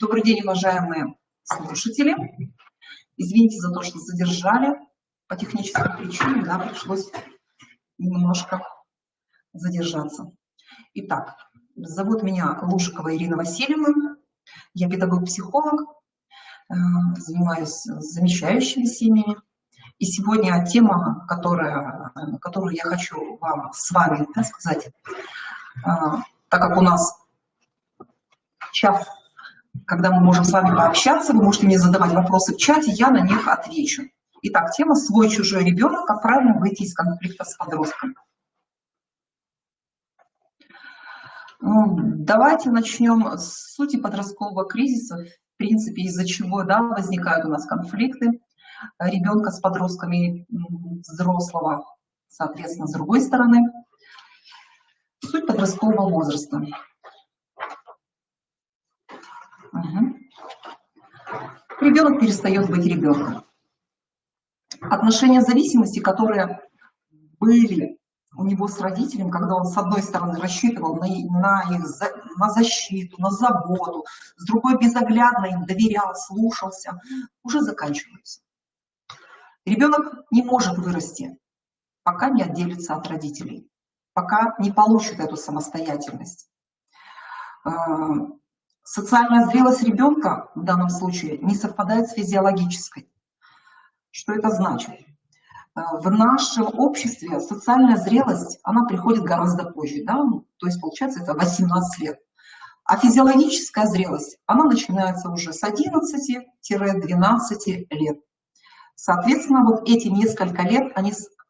Добрый день, уважаемые слушатели. Извините за то, что задержали. По техническим причинам, да, пришлось немножко задержаться. Итак, зовут меня Лушикова Ирина Васильевна. Я педагог-психолог, занимаюсь замещающими семьями. И сегодня тема, которую я хочу с вами сказать, так как у нас час, когда мы можем с вами пообщаться, вы можете мне задавать вопросы в чате, я на них отвечу. Итак, тема «Свой-чужой ребенок. Как правильно выйти из конфликта с подростком». Давайте начнем с сути подросткового кризиса, в принципе, из-за чего возникают у нас конфликты ребенка с подростками, взрослого, соответственно, с другой стороны. Суть подросткового возраста. Ребенок перестает быть ребенком. Отношения зависимости, которые были у него с родителем, когда он, с одной стороны, рассчитывал на защиту, на заботу, с другой безоглядно им доверял, слушался, уже заканчиваются. Ребенок не может вырасти, пока не отделится от родителей, пока не получит эту самостоятельность. Социальная зрелость ребенка в данном случае не совпадает с физиологической. Что это значит? В нашем обществе социальная зрелость, она приходит гораздо позже, то есть получается это 18 лет. А физиологическая зрелость, она начинается уже с 11-12 лет. Соответственно, вот эти несколько лет,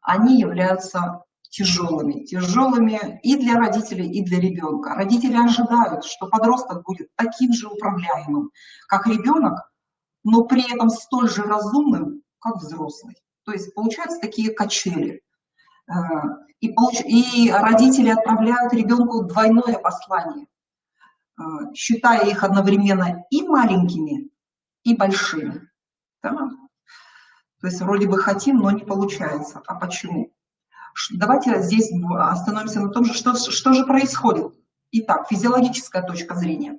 они являются тяжелыми и для родителей, и для ребенка. Родители ожидают, что подросток будет таким же управляемым, как ребенок, но при этом столь же разумным, как взрослый. То есть получаются такие качели. И родители отправляют ребенку двойное послание, считая их одновременно и маленькими, и большими. Да? То есть вроде бы хотим, но не получается. А почему? Давайте здесь остановимся на том, что же происходит. Итак, физиологическая точка зрения.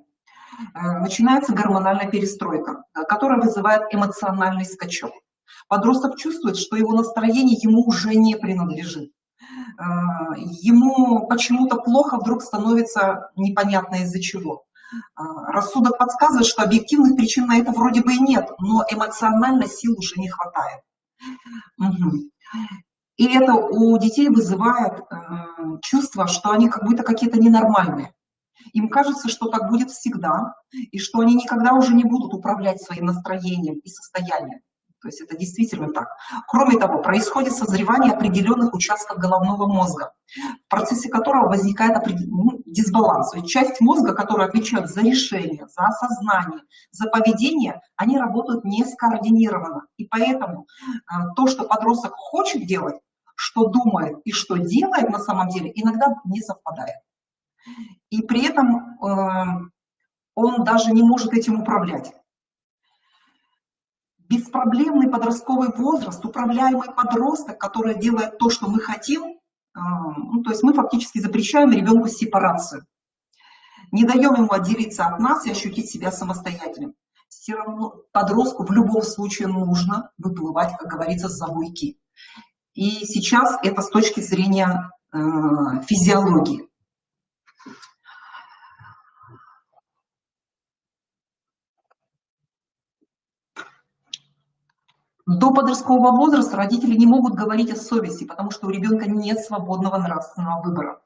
Начинается гормональная перестройка, которая вызывает эмоциональный скачок. Подросток чувствует, что его настроение ему уже не принадлежит. Ему почему-то плохо вдруг становится непонятно из-за чего. Рассудок подсказывает, что объективных причин на это вроде бы и нет, но эмоционально сил уже не хватает. И это у детей вызывает чувство, что они как будто какие-то ненормальные. Им кажется, что так будет всегда, и что они никогда уже не будут управлять своим настроением и состоянием. То есть это действительно так. Кроме того, происходит созревание определенных участков головного мозга, в процессе которого возникает дисбаланс. Ведь часть мозга, которая отвечает за решение, за осознание, за поведение, они работают не скоординированно. И поэтому то, что подросток хочет делать, что думает и что делает на самом деле, иногда не совпадает. И при этом он даже не может этим управлять. Беспроблемный подростковый возраст, управляемый подросток, который делает то, что мы хотим, то есть мы фактически запрещаем ребенку сепарацию. Не даем ему отделиться от нас и ощутить себя самостоятельным. Все равно подростку в любом случае нужно выплывать, как говорится, за буйки. И сейчас это с точки зрения физиологии. До подросткового возраста родители не могут говорить о совести, потому что у ребенка нет свободного нравственного выбора.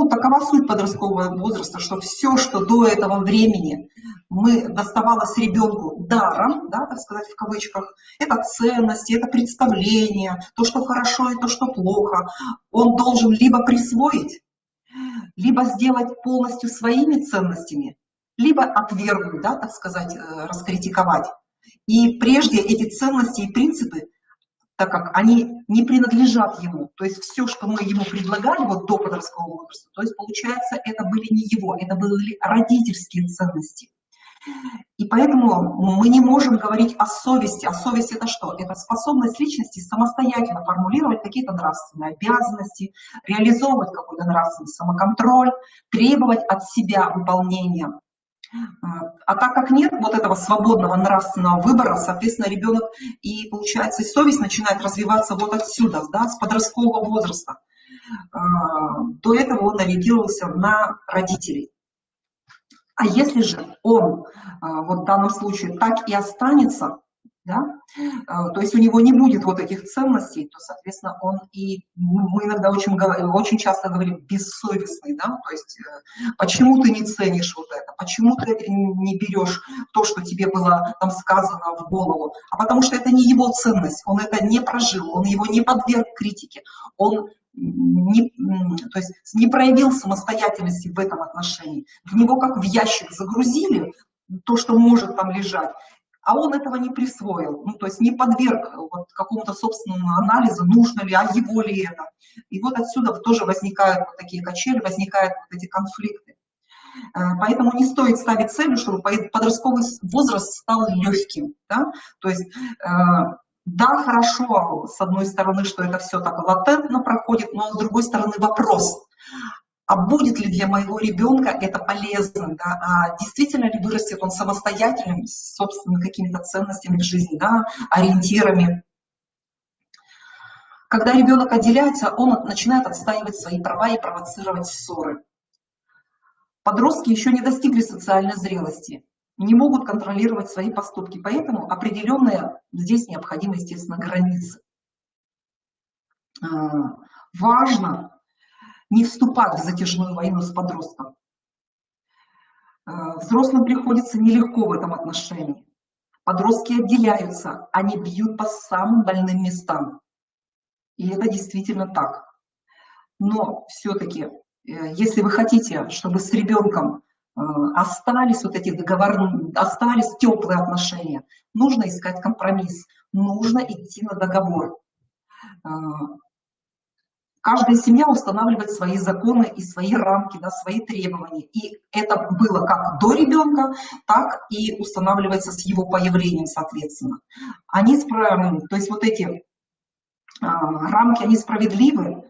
Такова суть подросткового возраста, что все, что до этого времени доставалось ребенку даром, так сказать, в кавычках, это ценности, это представление, то, что хорошо и то, что плохо, он должен либо присвоить, либо сделать полностью своими ценностями, либо отвергнуть, так сказать, раскритиковать. И прежде эти ценности и принципы, так как они не принадлежат ему, то есть все, что мы ему предлагали до подросткового возраста, то есть получается, это были не его, это были родительские ценности. И поэтому мы не можем говорить о совести. А совесть это что? Это способность личности самостоятельно формулировать какие-то нравственные обязанности, реализовывать какой-то нравственный самоконтроль, требовать от себя выполнения А так как нет вот этого свободного нравственного выбора, соответственно, ребенок и, получается, и совесть начинает развиваться вот отсюда, да, с подросткового возраста. До этого он ориентировался на родителей. А если же он вот в данном случае так и останется, да, то есть у него не будет вот этих ценностей, то, соответственно, он и, мы иногда очень часто говорим, бессовестный, да, то есть почему ты не ценишь вот это, почему ты не берешь то, что тебе было там сказано в голову, а потому что это не его ценность, он это не прожил, он его не подверг критике, он то есть не проявил самостоятельности в этом отношении. В него как в ящик загрузили то, что может там лежать, а он этого не присвоил, ну, то есть не подверг вот какому-то собственному анализу, нужно ли, а его ли это. И вот отсюда тоже возникают вот такие качели, возникают вот эти конфликты. Поэтому не стоит ставить целью, чтобы подростковый возраст стал легким. Да? То есть, да, хорошо, с одной стороны, что это все так латентно проходит, но с другой стороны вопрос, а будет ли для моего ребенка это полезно, да? А действительно ли вырастет он самостоятельным, с собственными какими-то ценностями в жизни, да? Ориентирами. Когда ребенок отделяется, он начинает отстаивать свои права и провоцировать ссоры. Подростки еще не достигли социальной зрелости, не могут контролировать свои поступки, поэтому определенные здесь необходимы, естественно, границы. Важно не вступать в затяжную войну с подростком. Взрослым приходится нелегко в этом отношении. Подростки отделяются, они бьют по самым больным местам. И это действительно так. Но все-таки, если вы хотите, чтобы с ребенком остались вот эти договоры, остались теплые отношения, нужно искать компромисс, нужно идти на договор. Каждая семья устанавливает свои законы и свои рамки, да, свои требования. И это было как до ребенка, так и устанавливается с его появлением, соответственно. Они, то есть вот эти рамки, они справедливы.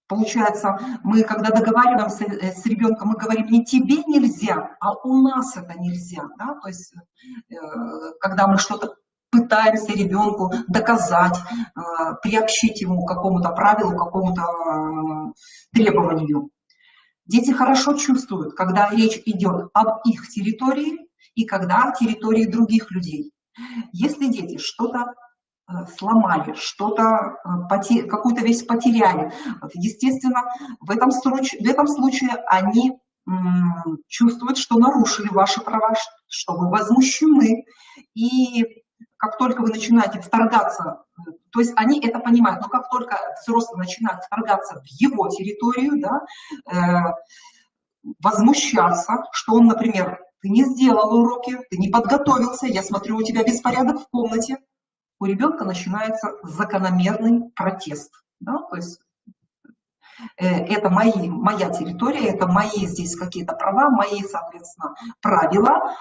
Получается, мы, когда договариваемся с ребенком, мы говорим, не тебе нельзя, а у нас это нельзя. Да? То есть, когда мы что-то пытаемся ребенку доказать, приобщить ему к какому-то правилу, к какому-то требованию. Дети хорошо чувствуют, когда речь идет об их территории и когда о территории других людей. Если дети что-то сломали, что-то, какую-то вещь потеряли, естественно, в этом случае они чувствуют, что нарушили ваши права, что вы возмущены. И как только вы начинаете вторгаться, то есть они это понимают, но как только взрослый начинает вторгаться в его территорию, да, возмущаться, что он, например, ты не сделал уроки, ты не подготовился, я смотрю, у тебя беспорядок в комнате, у ребенка начинается закономерный протест. Да? То есть это моя территория, это мои здесь какие-то права, мои, соответственно, правила,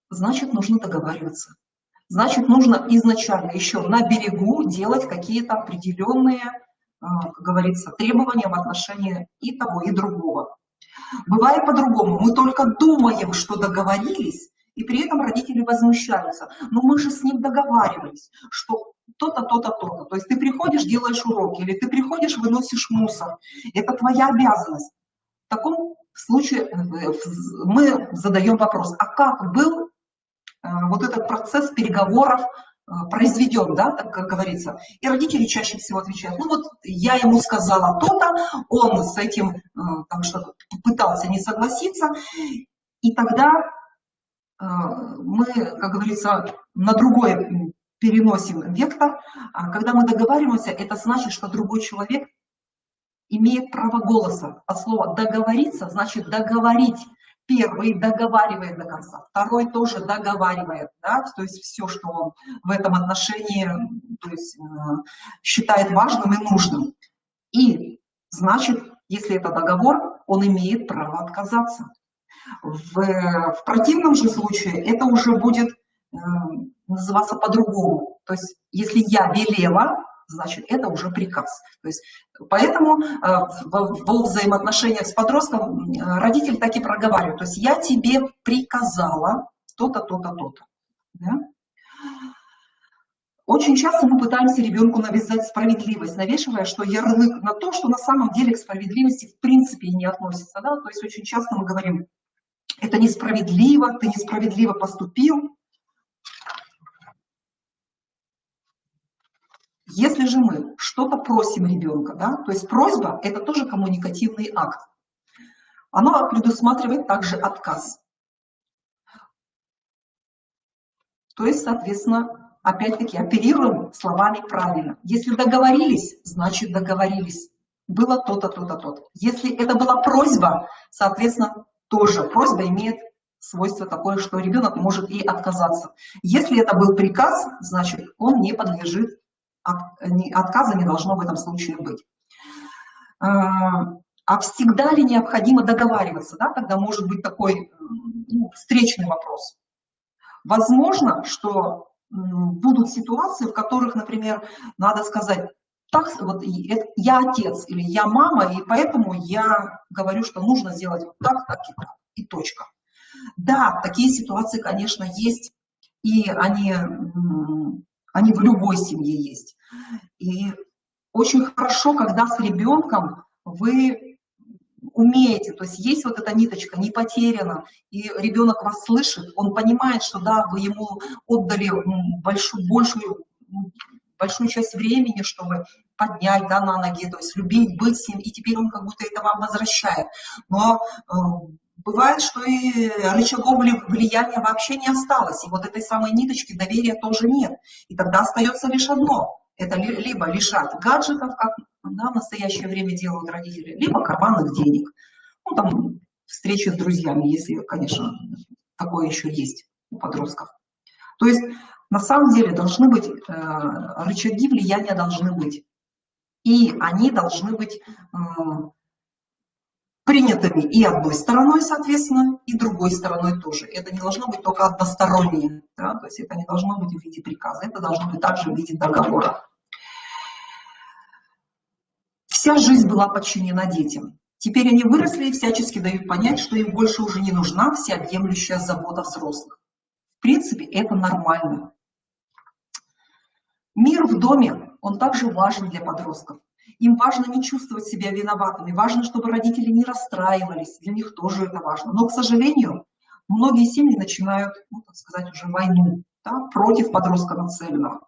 значит, нужно договариваться. Значит, нужно изначально еще на берегу делать какие-то определенные, как говорится, требования в отношении и того, и другого. Бывает по-другому. Мы только думаем, что договорились, и при этом родители возмущаются. Но мы же с ним договаривались, что то-то, то-то, то-то. То есть ты приходишь, делаешь уроки, или ты приходишь, выносишь мусор. Это твоя обязанность. В таком случае мы задаем вопрос, а как был вот этот процесс переговоров произведен, да, так как говорится. И родители чаще всего отвечают, ну вот я ему сказала то-то, он с этим там что-то пытался не согласиться, и тогда мы, как говорится, на другой переносим вектор. Когда мы договариваемся, это значит, что другой человек имеет право голоса. От слова договориться значит договорить. Первый договаривает до конца, второй тоже договаривает, да? То есть все, что он в этом отношении, то есть, считает важным и нужным. И значит, если это договор, он имеет право отказаться. В противном же случае это уже будет называться по-другому. То есть если я велела, значит, это уже приказ. То есть, поэтому во взаимоотношениях с подростком родитель так и проговаривает. То есть я тебе приказала то-то, то-то, то-то. Да? Очень часто мы пытаемся ребенку навязать справедливость, навешивая что ярлык на то, что на самом деле к справедливости в принципе не относится. Да? То есть очень часто мы говорим, это несправедливо, ты несправедливо поступил. Если же мы что-то просим ребенка, да, то есть просьба – это тоже коммуникативный акт. Оно предусматривает также отказ. То есть, соответственно, опять-таки оперируем словами правильно. Если договорились, значит договорились. Было то-то, то-то, то-то. Если это была просьба, соответственно, тоже просьба имеет свойство такое, что ребенок может и отказаться. Если это был приказ, значит, он не подлежит, отказа не должно в этом случае быть. А всегда ли необходимо договариваться? Да? Тогда может быть такой встречный вопрос. Возможно, что будут ситуации, в которых, например, надо сказать, так, вот я отец или я мама, и поэтому я говорю, что нужно сделать вот так, так и так, и точка. Да, такие ситуации, конечно, есть, и они в любой семье есть. И очень хорошо, когда с ребенком вы умеете, то есть есть вот эта ниточка, не потеряна, и ребенок вас слышит, он понимает, что да, вы ему отдали большую часть времени, чтобы поднять, да, на ноги, то есть любить, быть с ним, и теперь он как будто это вам возвращает. Но бывает, что и рычагов влияния вообще не осталось, и вот этой самой ниточки доверия тоже нет. И тогда остается лишь одно. Это либо лишать гаджетов, как да, в настоящее время делают родители, либо карманных денег. Ну, там, встречи с друзьями, если, конечно, такое еще есть у подростков. То есть, на самом деле, должны быть, рычаги влияния должны быть. И они должны быть принятыми и одной стороной, соответственно, и другой стороной тоже. Это не должно быть только одностороннее, да? То есть это не должно быть в виде приказа, это должно быть также в виде договора. Вся жизнь была подчинена детям. Теперь они выросли и всячески дают понять, что им больше уже не нужна всеобъемлющая забота взрослых. В принципе, это нормально. Мир в доме, он также важен для подростков. Им важно не чувствовать себя виноватыми, важно, чтобы родители не расстраивались, для них тоже это важно. Но, к сожалению, многие семьи начинают, ну, так сказать, уже войну, да, против подростка нацеленного.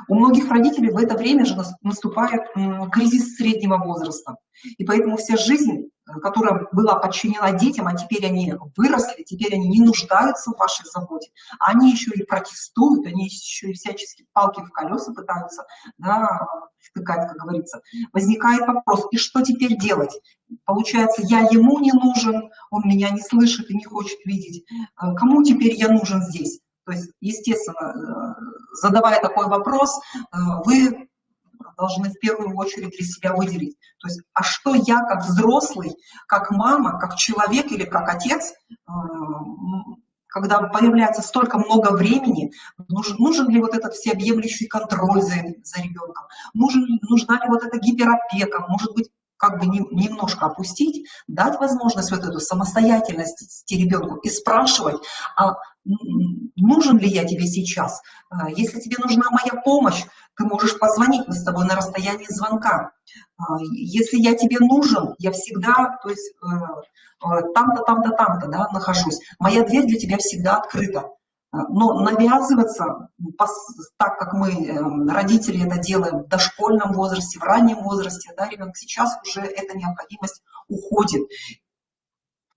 У многих родителей в это время же наступает кризис среднего возраста. И поэтому вся жизнь, которая была подчинена детям, а теперь они выросли, теперь они не нуждаются в вашей заботе, они еще и протестуют, они еще и всячески палки в колеса пытаются, да, втыкать, как говорится. Возникает вопрос, и что теперь делать? Получается, я ему не нужен, он меня не слышит и не хочет видеть. Кому теперь я нужен здесь? То есть, естественно, задавая такой вопрос, вы должны в первую очередь для себя выделить. То есть, а что я как взрослый, как мама, как человек или как отец, когда появляется столько много времени, нужен ли вот этот всеобъемлющий контроль за ребенком, нужна ли вот эта гиперопека, может быть, как бы немножко опустить, дать возможность вот эту самостоятельность ребенку и спрашивать, а нужен ли я тебе сейчас? Если тебе нужна моя помощь, ты можешь позвонить, мы с тобой на расстоянии звонка. Если я тебе нужен, я всегда, то есть там-то, там-то, там-то, да, нахожусь. Моя дверь для тебя всегда открыта. Но навязываться, так как мы, родители, это делаем в дошкольном возрасте, в раннем возрасте, да, ребенок, сейчас уже эта необходимость уходит.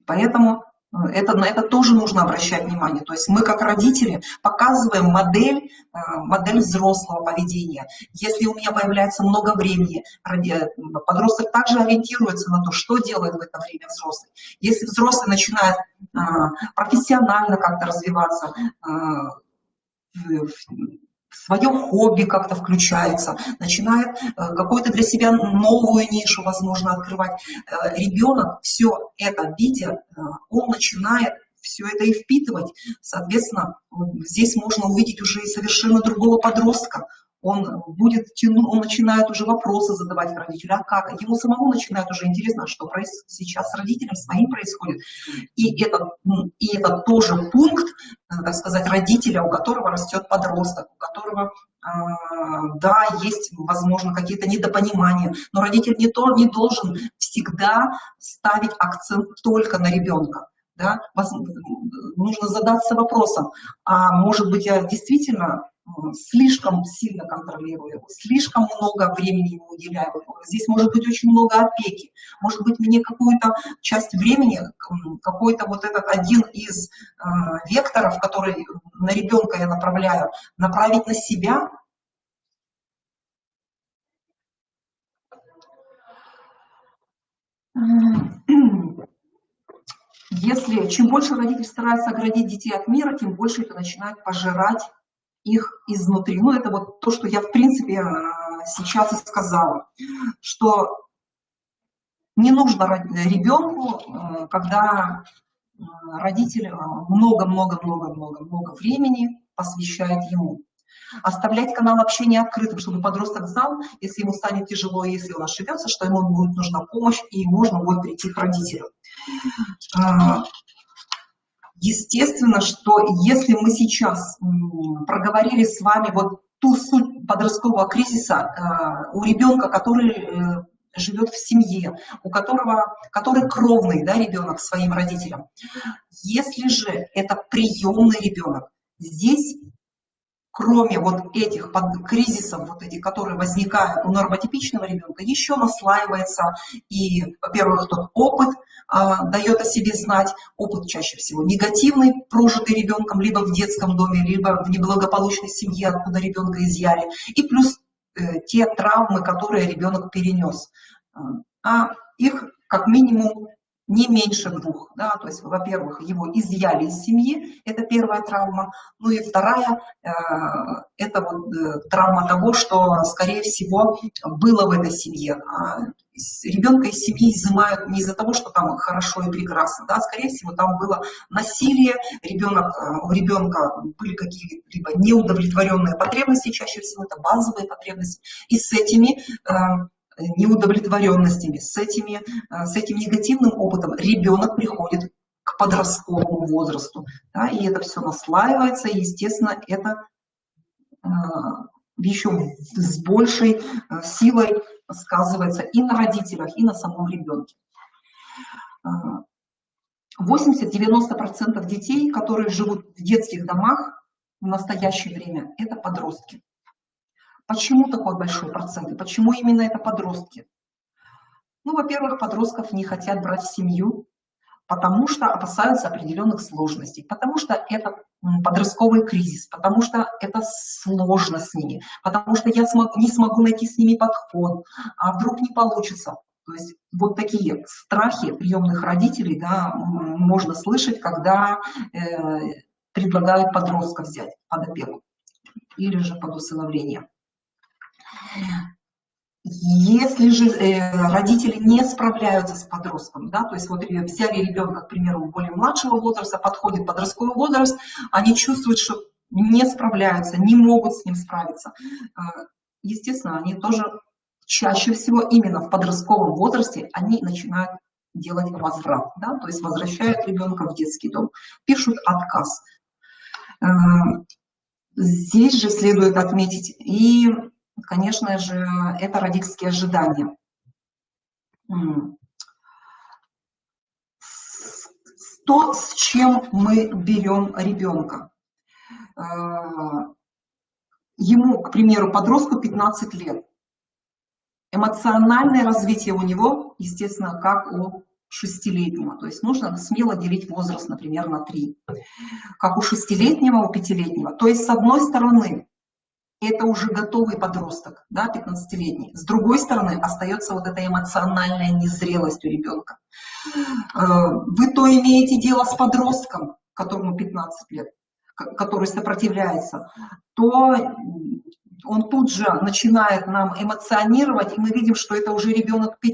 Поэтому на это тоже нужно обращать внимание. То есть мы, как родители, показываем модель взрослого поведения. Если у меня появляется много времени, подросток также ориентируется на то, что делает в это время взрослый. Если взрослый начинает профессионально как-то развиваться, свое хобби как-то включается, начинает какую-то для себя новую нишу, возможно, открывать. Ребенок все это видя, он начинает все это и впитывать. Соответственно, здесь можно увидеть уже и совершенно другого подростка. он будет тянуть, он начинает уже вопросы задавать родителю, а как? Ему самому начинает уже интересно, что сейчас с родителем своим происходит. И это тоже пункт, так сказать, родителя, у которого растет подросток, у которого, да, есть, возможно, какие-то недопонимания, но родитель не должен всегда ставить акцент только на ребенка. Да? Нужно задаться вопросом, а может быть, я действительно слишком сильно контролирую, слишком много времени ему уделяю. Здесь может быть очень много опеки, может быть, мне какую-то часть времени, какой-то вот этот один из векторов, который на ребенка я направляю, направить на себя. Если чем больше родитель старается оградить детей от мира, тем больше это начинает пожирать их изнутри. Ну, это вот то, что я, в принципе, сейчас и сказала, что не нужно ребенку, когда родитель много-много-много-много времени посвящает ему. Оставлять канал общения открытым, чтобы подросток знал, если ему станет тяжело, если он ошибется, что ему будет нужна помощь, и можно будет прийти к родителю. Естественно, что если мы сейчас проговорили с вами вот ту суть подросткового кризиса у ребенка, который живет в семье, который кровный, да, ребенок своим родителям. Если же это приемный ребенок, здесь, кроме вот этих кризисов, вот этих, которые возникают у нормотипичного ребенка, еще наслаивается и, во-первых, тот опыт дает о себе знать, опыт чаще всего негативный, прожитый ребенком либо в детском доме, либо в неблагополучной семье, откуда ребенка изъяли, и плюс те травмы, которые ребенок перенес. А их как минимум не меньше 2. Да? То есть, во-первых, его изъяли из семьи, это первая травма. Ну и вторая, это вот травма того, что, скорее всего, было в этой семье. Ребенка из семьи изымают не из-за того, что там хорошо и прекрасно, да? Скорее всего, там было насилие, у ребенка были какие-либо неудовлетворенные потребности, чаще всего это базовые потребности, и с этими неудовлетворенностями, с этим негативным опытом ребенок приходит к подростковому возрасту. Да, и это все наслаивается, и, естественно, это еще с большей силой сказывается и на родителях, и на самом ребенке. 80-90% детей, которые живут в детских домах в настоящее время, это подростки. Почему такой большой процент? И почему именно это подростки? Ну, во-первых, подростков не хотят брать в семью, потому что опасаются определенных сложностей, потому что это подростковый кризис, потому что это сложно с ними, потому что я не смогу найти с ними подход, а вдруг не получится. То есть вот такие страхи приемных родителей, да, можно слышать, когда предлагают подростка взять под опеку или же под усыновление. Если же родители не справляются с подростком, да, то есть вот взяли ребенка, к примеру, более младшего возраста, подходит подростковый возраст, они чувствуют, что не справляются, не могут с ним справиться. Естественно, они тоже чаще всего именно в подростковом возрасте они начинают делать возврат, да, то есть возвращают ребенка в детский дом, пишут отказ. Здесь же следует отметить и, конечно же, это родительские ожидания. То, с чем мы берем ребенка. Ему, к примеру, подростку 15 лет. Эмоциональное развитие у него, естественно, как у 6-летнего. То есть нужно смело делить возраст, например, на 3. Как у 6-летнего, у 5-летнего. То есть, с одной стороны, это уже готовый подросток, да, 15-летний. С другой стороны, остается вот эта эмоциональная незрелость у ребенка. Вы то имеете дело с подростком, которому 15 лет, который сопротивляется, то он тут же начинает нам эмоционировать, и мы видим, что это уже ребенок 5-6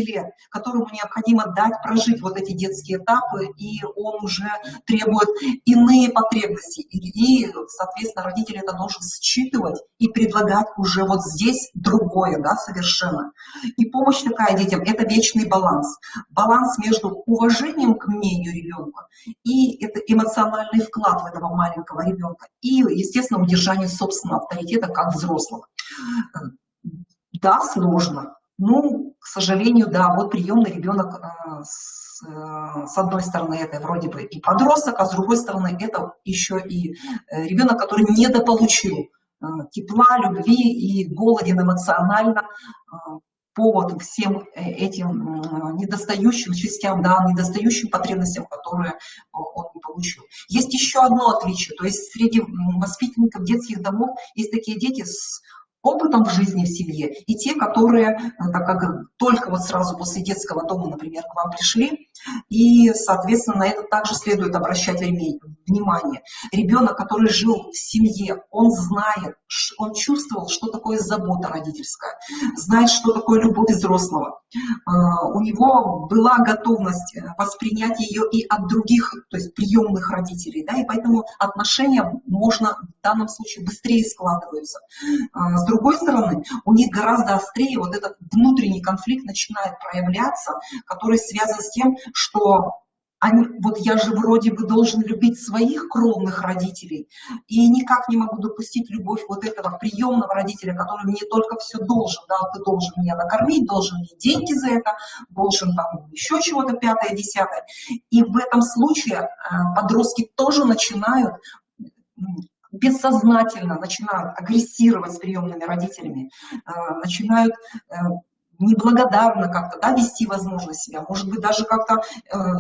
лет, которому необходимо дать прожить вот эти детские этапы, и он уже требует иные потребности. И соответственно, родитель это должен считывать и предлагать уже вот здесь другое, да, совершенно. И помощь такая детям – это вечный баланс. Баланс между уважением к мнению ребенка и это эмоциональный вклад в этого маленького ребенка, и, естественно, удержание собственного авторитета как взрослых. Да, сложно. Ну, к сожалению, да, вот приемный ребенок, с одной стороны, это вроде бы и подросток, а с другой стороны, это еще и ребенок, который недополучил тепла, любви и голоден эмоционально по вот всем этим недостающим частям, да, недостающим потребностям, которые он не получил. Есть еще одно отличие, то есть среди воспитанников детских домов есть такие дети с опытом в жизни в семье, и те, которые, так как только вот сразу после детского дома, например, к вам пришли, и, соответственно, на это также следует обращать внимание. Ребенок, который жил в семье, он знает, он чувствовал, что такое забота родительская, знает, что такое любовь взрослого. У него была готовность воспринять ее и от других, то есть приемных родителей, да, и поэтому отношения можно в данном случае быстрее складываются. С другой стороны, у них гораздо острее вот этот внутренний конфликт начинает проявляться, который связан с тем, что вот я же вроде бы должен любить своих кровных родителей, и никак не могу допустить любовь вот этого приемного родителя, который мне только все должен, да, ты должен меня накормить, должен мне деньги за это, должен там еще чего-то пятое, десятое. И в этом случае подростки тоже начинают бессознательно начинают агрессировать с приемными родителями, начинают неблагодарно как-то, да, вести, возможно, себя, может быть, даже как-то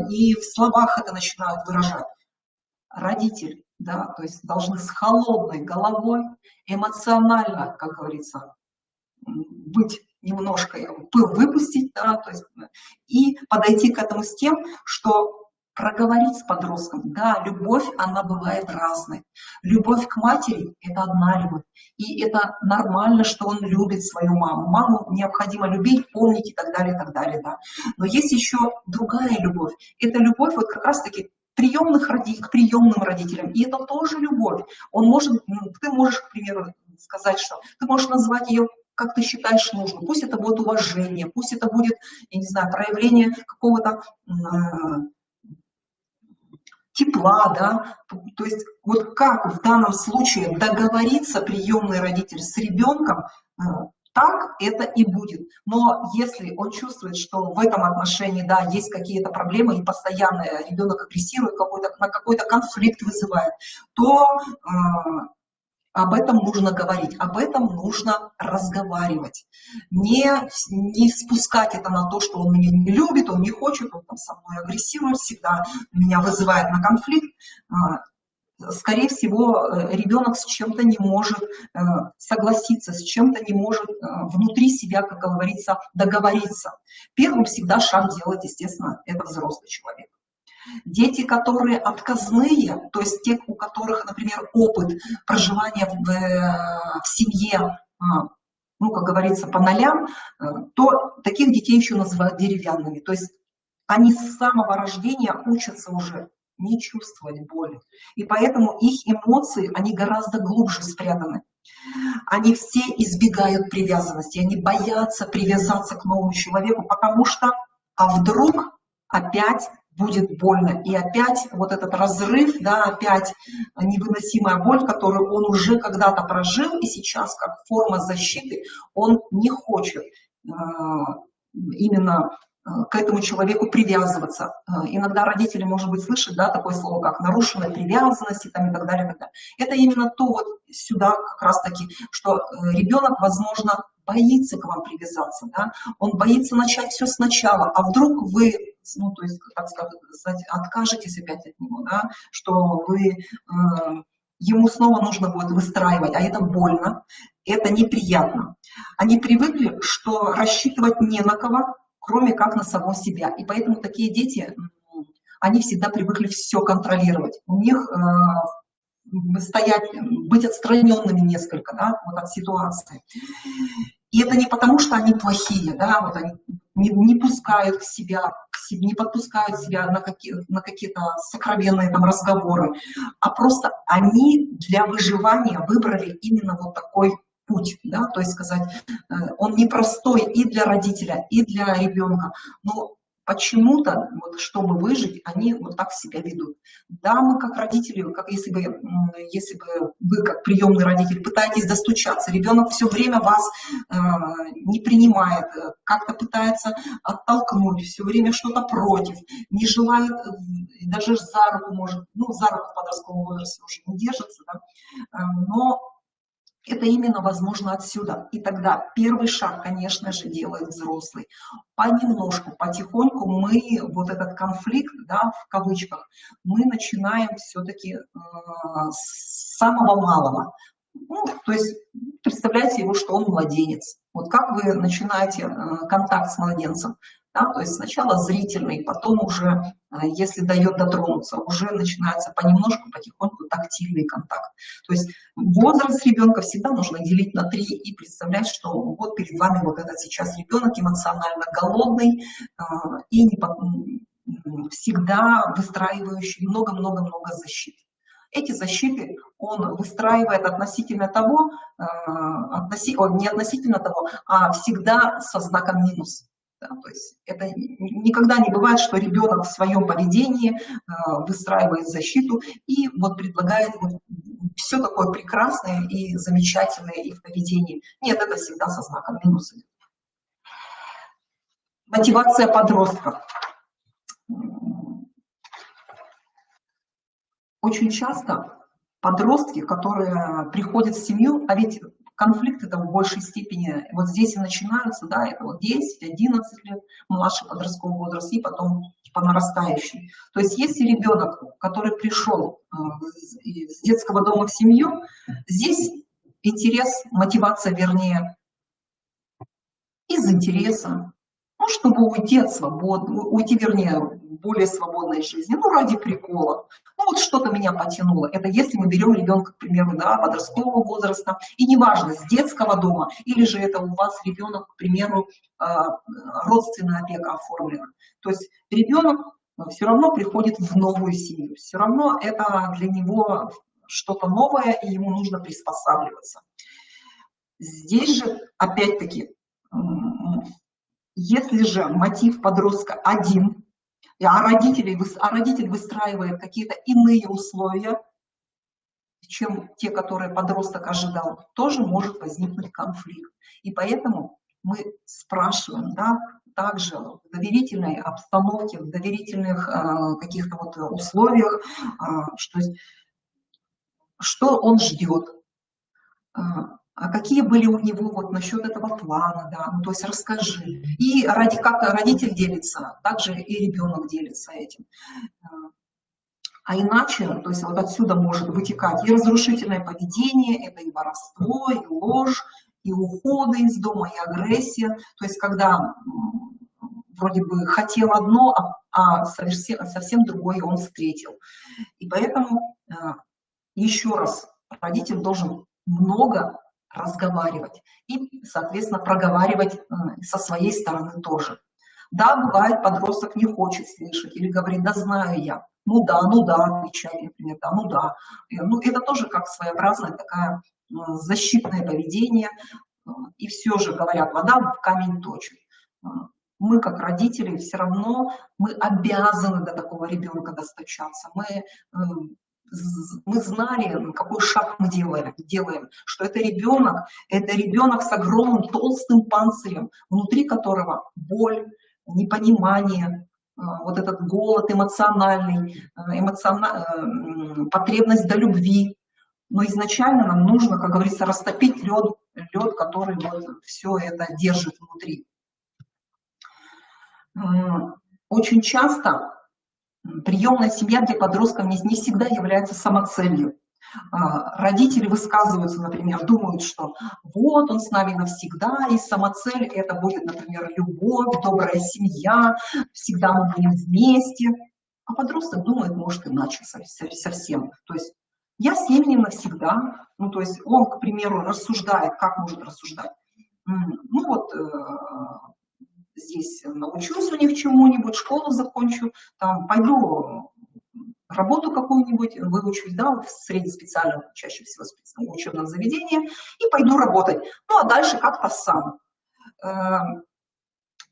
и в словах это начинают выражать. Родитель, да, то есть должны с холодной головой, эмоционально, как говорится, быть немножко, пыл выпустить, да, то есть, и подойти к этому с тем, что проговорить с подростком. Да, любовь, она бывает разной. Любовь к матери – это одна любовь. И это нормально, что он любит свою маму. Маму необходимо любить, помнить и так далее, да. Но есть еще другая любовь. Это любовь вот как раз-таки приемных родителей, к приемным родителям. И это тоже любовь. Ты можешь, к примеру, сказать, что ты можешь назвать ее как ты считаешь нужным. Пусть это будет уважение, пусть это будет, я не знаю, проявление какого-то тепла, да, то есть вот как в данном случае договориться приемный родитель с ребенком, так это и будет. Но если он чувствует, что в этом отношении, да, есть какие-то проблемы и постоянно ребенок агрессирует, на какой-то конфликт вызывает, то об этом нужно говорить, об этом нужно разговаривать. Не спускать это на то, что он меня не любит, он не хочет, он там со мной агрессирует всегда, меня вызывает на конфликт. Скорее всего, ребенок с чем-то не может согласиться, с чем-то не может внутри себя, как говорится, договориться. Первым всегда шаг делает, естественно, это взрослый человек. Дети, которые отказные, то есть те, у которых, например, опыт проживания в семье, ну, как говорится, по нолям, то таких детей еще называют деревянными. То есть они с самого рождения учатся уже не чувствовать боли. И поэтому их эмоции, они гораздо глубже спрятаны. Они все избегают привязанности, они боятся привязаться к новому человеку, потому что, а вдруг опять будет больно. И опять вот этот разрыв, да, опять невыносимая боль, которую он уже когда-то прожил, и сейчас как форма защиты он не хочет именно к этому человеку привязываться. Иногда родители, может быть, слышат, да, такое слово, как нарушенная привязанность и, там, и так далее, и так далее. Это именно то вот сюда как раз-таки, что ребенок, возможно, боится к вам привязаться, да? Он боится начать все сначала, а вдруг вы, ну, то есть, так сказать, откажетесь опять от него, да? Что вы, ему снова нужно будет выстраивать, а это больно, это неприятно. Они привыкли, что рассчитывать не на кого, кроме как на самого себя. И поэтому такие дети, они всегда привыкли все контролировать. У них стоять, быть отстраненными несколько, да, вот от ситуации. И это не потому, что они плохие, да, вот они не пускают себя, не подпускают себя на какие-то сокровенные там разговоры, а просто они для выживания выбрали именно вот такой путь, да, то есть сказать, он непростой и для родителя, и для ребенка, но почему-то, вот, чтобы выжить, они вот так себя ведут. Да, мы как родители, как если бы вы как приемный родитель пытаетесь достучаться, ребенок все время вас не принимает, как-то пытается оттолкнуть, все время что-то против, не желает, даже за руку может, ну, за руку в подростковом возрасте уже не держится, да, но это именно возможно отсюда. И тогда первый шаг, конечно же, делает взрослый. Понемножку, потихоньку мы вот этот конфликт, да, в кавычках, мы начинаем все-таки с самого малого. Ну, то есть представляете его, что он младенец. Вот как вы начинаете контакт с младенцем? Да, то есть сначала зрительный, потом уже, если дает дотронуться, уже начинается понемножку, потихоньку тактильный контакт. То есть возраст ребенка всегда нужно делить на 3 и представлять, что вот перед вами вот этот сейчас ребенок эмоционально голодный и всегда выстраивающий много-много-много защит. Эти защиты он выстраивает относительно того, не относительно того, а всегда со знаком минус. Да, то есть это никогда не бывает, что ребенок в своем поведении выстраивает защиту и вот предлагает вот все такое прекрасное и замечательное и в поведении. Нет, это всегда со знаком минуса. Мотивация подростков. Очень часто подростки, которые приходят в семью, а ведь конфликты-то в большей степени вот здесь и начинаются, да, это вот 10-11 лет, младший подростковый возраст, и потом по нарастающей. То есть если ребенок, который пришел из детского дома в семью, здесь интерес, мотивация, вернее, из интереса, ну, чтобы уйти от свободы, уйти, вернее, более свободной жизни, ну, ради прикола. Ну, вот что-то меня потянуло. Это если мы берем ребенка, к примеру, да, подросткового возраста, и неважно, с детского дома, или же это у вас ребенок, к примеру, родственная опека оформлена. То есть ребенок все равно приходит в новую семью, все равно это для него что-то новое, и ему нужно приспосабливаться. Здесь же, опять-таки, если же мотив подростка один, а родитель выстраивает какие-то иные условия, чем те, которые подросток ожидал, тоже может возникнуть конфликт. И поэтому мы спрашиваем, да, также в доверительной обстановке, в доверительных каких-то вот условиях, что он ждет, а какие были у него вот насчет этого плана, да, ну, то есть расскажи. И как родитель делится, также и ребенок делится этим. А иначе, то есть вот отсюда может вытекать и разрушительное поведение, это и воровство, и ложь, и уходы из дома, и агрессия. То есть когда вроде бы хотел одно, а совсем другое он встретил. И поэтому еще раз, родитель должен много разговаривать и, соответственно, проговаривать со своей стороны тоже. Да, бывает, подросток не хочет слышать или говорит, да знаю я, ну да, отвечает, например, да, ну да. Ну, это тоже как своеобразное такое защитное поведение. И все же говорят, вода в камень точит. Мы, как родители, все равно мы обязаны до такого ребенка достучаться. Мы знали, какой шаг мы делаем, что это ребенок с огромным толстым панцирем, внутри которого боль, непонимание, вот этот голод эмоциональный, потребность до любви. Но изначально нам нужно, как говорится, растопить лед, который вот все это держит внутри. Очень часто приемная семья для подростков не всегда является самоцелью. Родители высказываются, например, думают, что вот он с нами навсегда, и самоцель это будет, например, любовь, добрая семья, всегда мы будем вместе. А подросток думает, может, иначе совсем. То есть Я с ними не навсегда, ну, то есть он, к примеру, рассуждает, как может рассуждать? Ну, вот здесь научусь у них чему-нибудь, школу закончу, там, пойду работу какую-нибудь, выучусь, да, в среднеспециальном, чаще всего учебном заведении, и пойду работать. Ну, а дальше как-то сам.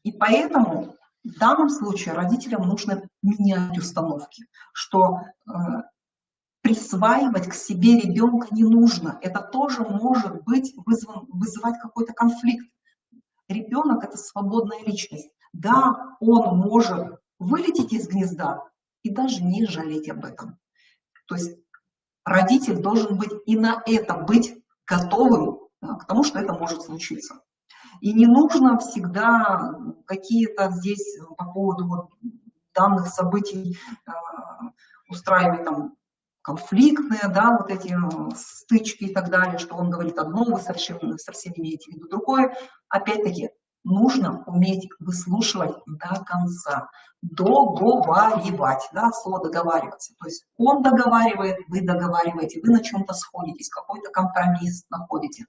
И поэтому в данном случае родителям нужно менять установки, что присваивать к себе ребенка не нужно. Это тоже может быть вызывать какой-то конфликт. Ребенок – это свободная личность. Да, он может вылететь из гнезда и даже не жалеть об этом. То есть родитель должен быть и на это быть готовым к тому, что это может случиться. И не нужно всегда какие-то здесь по поводу вот данных событий устраивать там конфликтные, да, вот эти стычки и так далее, что он говорит одно, вы совсем имеете в виду другое. Опять-таки, нужно уметь выслушивать до конца, договаривать, да, слово договариваться. То есть он договаривает, вы договариваете, вы на чем-то сходитесь, какой-то компромисс находите.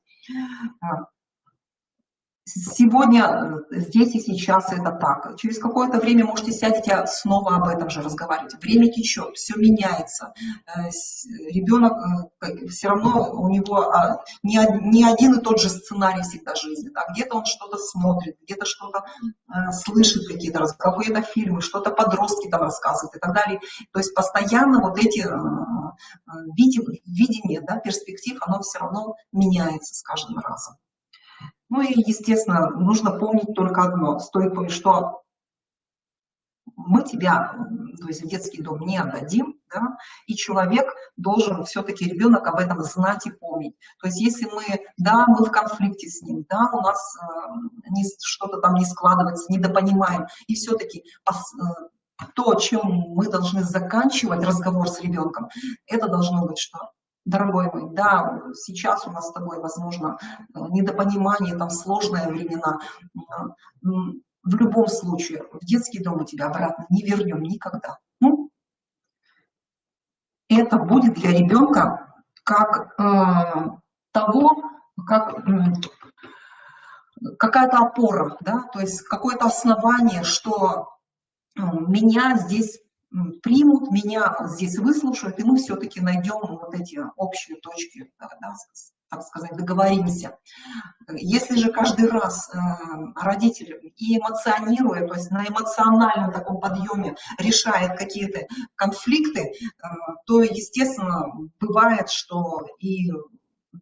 Сегодня, здесь и сейчас это так. Через какое-то время, можете сядете снова об этом же разговаривать. Время течет, все меняется. Ребенок, все равно у него не один и тот же сценарий всегда жизни. Да? Где-то он что-то смотрит, где-то что-то слышит, какие-то какие-то фильмы, что-то подростки там рассказывают и так далее. То есть постоянно вот эти видения, да, перспектив, оно все равно меняется с каждым разом. Ну и, естественно, нужно помнить только одно, стоит помнить, что мы тебя, то есть в детский дом не отдадим, да, и человек должен, все-таки ребенок об этом знать и помнить. То есть если мы в конфликте с ним, да, у нас что-то там не складывается, недопонимаем, и все-таки то, чем мы должны заканчивать разговор с ребенком, это должно быть что? Дорогой мой, да, сейчас у нас с тобой, возможно, недопонимание, там сложные времена. В любом случае, в детский дом мы тебя обратно не вернем никогда. Ну, это будет для ребенка как какая-то опора, да, то есть какое-то основание, что меня здесь примут, меня здесь выслушают, и мы все-таки найдем вот эти общие точки, да, так сказать, договоримся. Если же каждый раз родитель и эмоционируя, то есть на эмоциональном таком подъеме решает какие-то конфликты, то, естественно, бывает, что и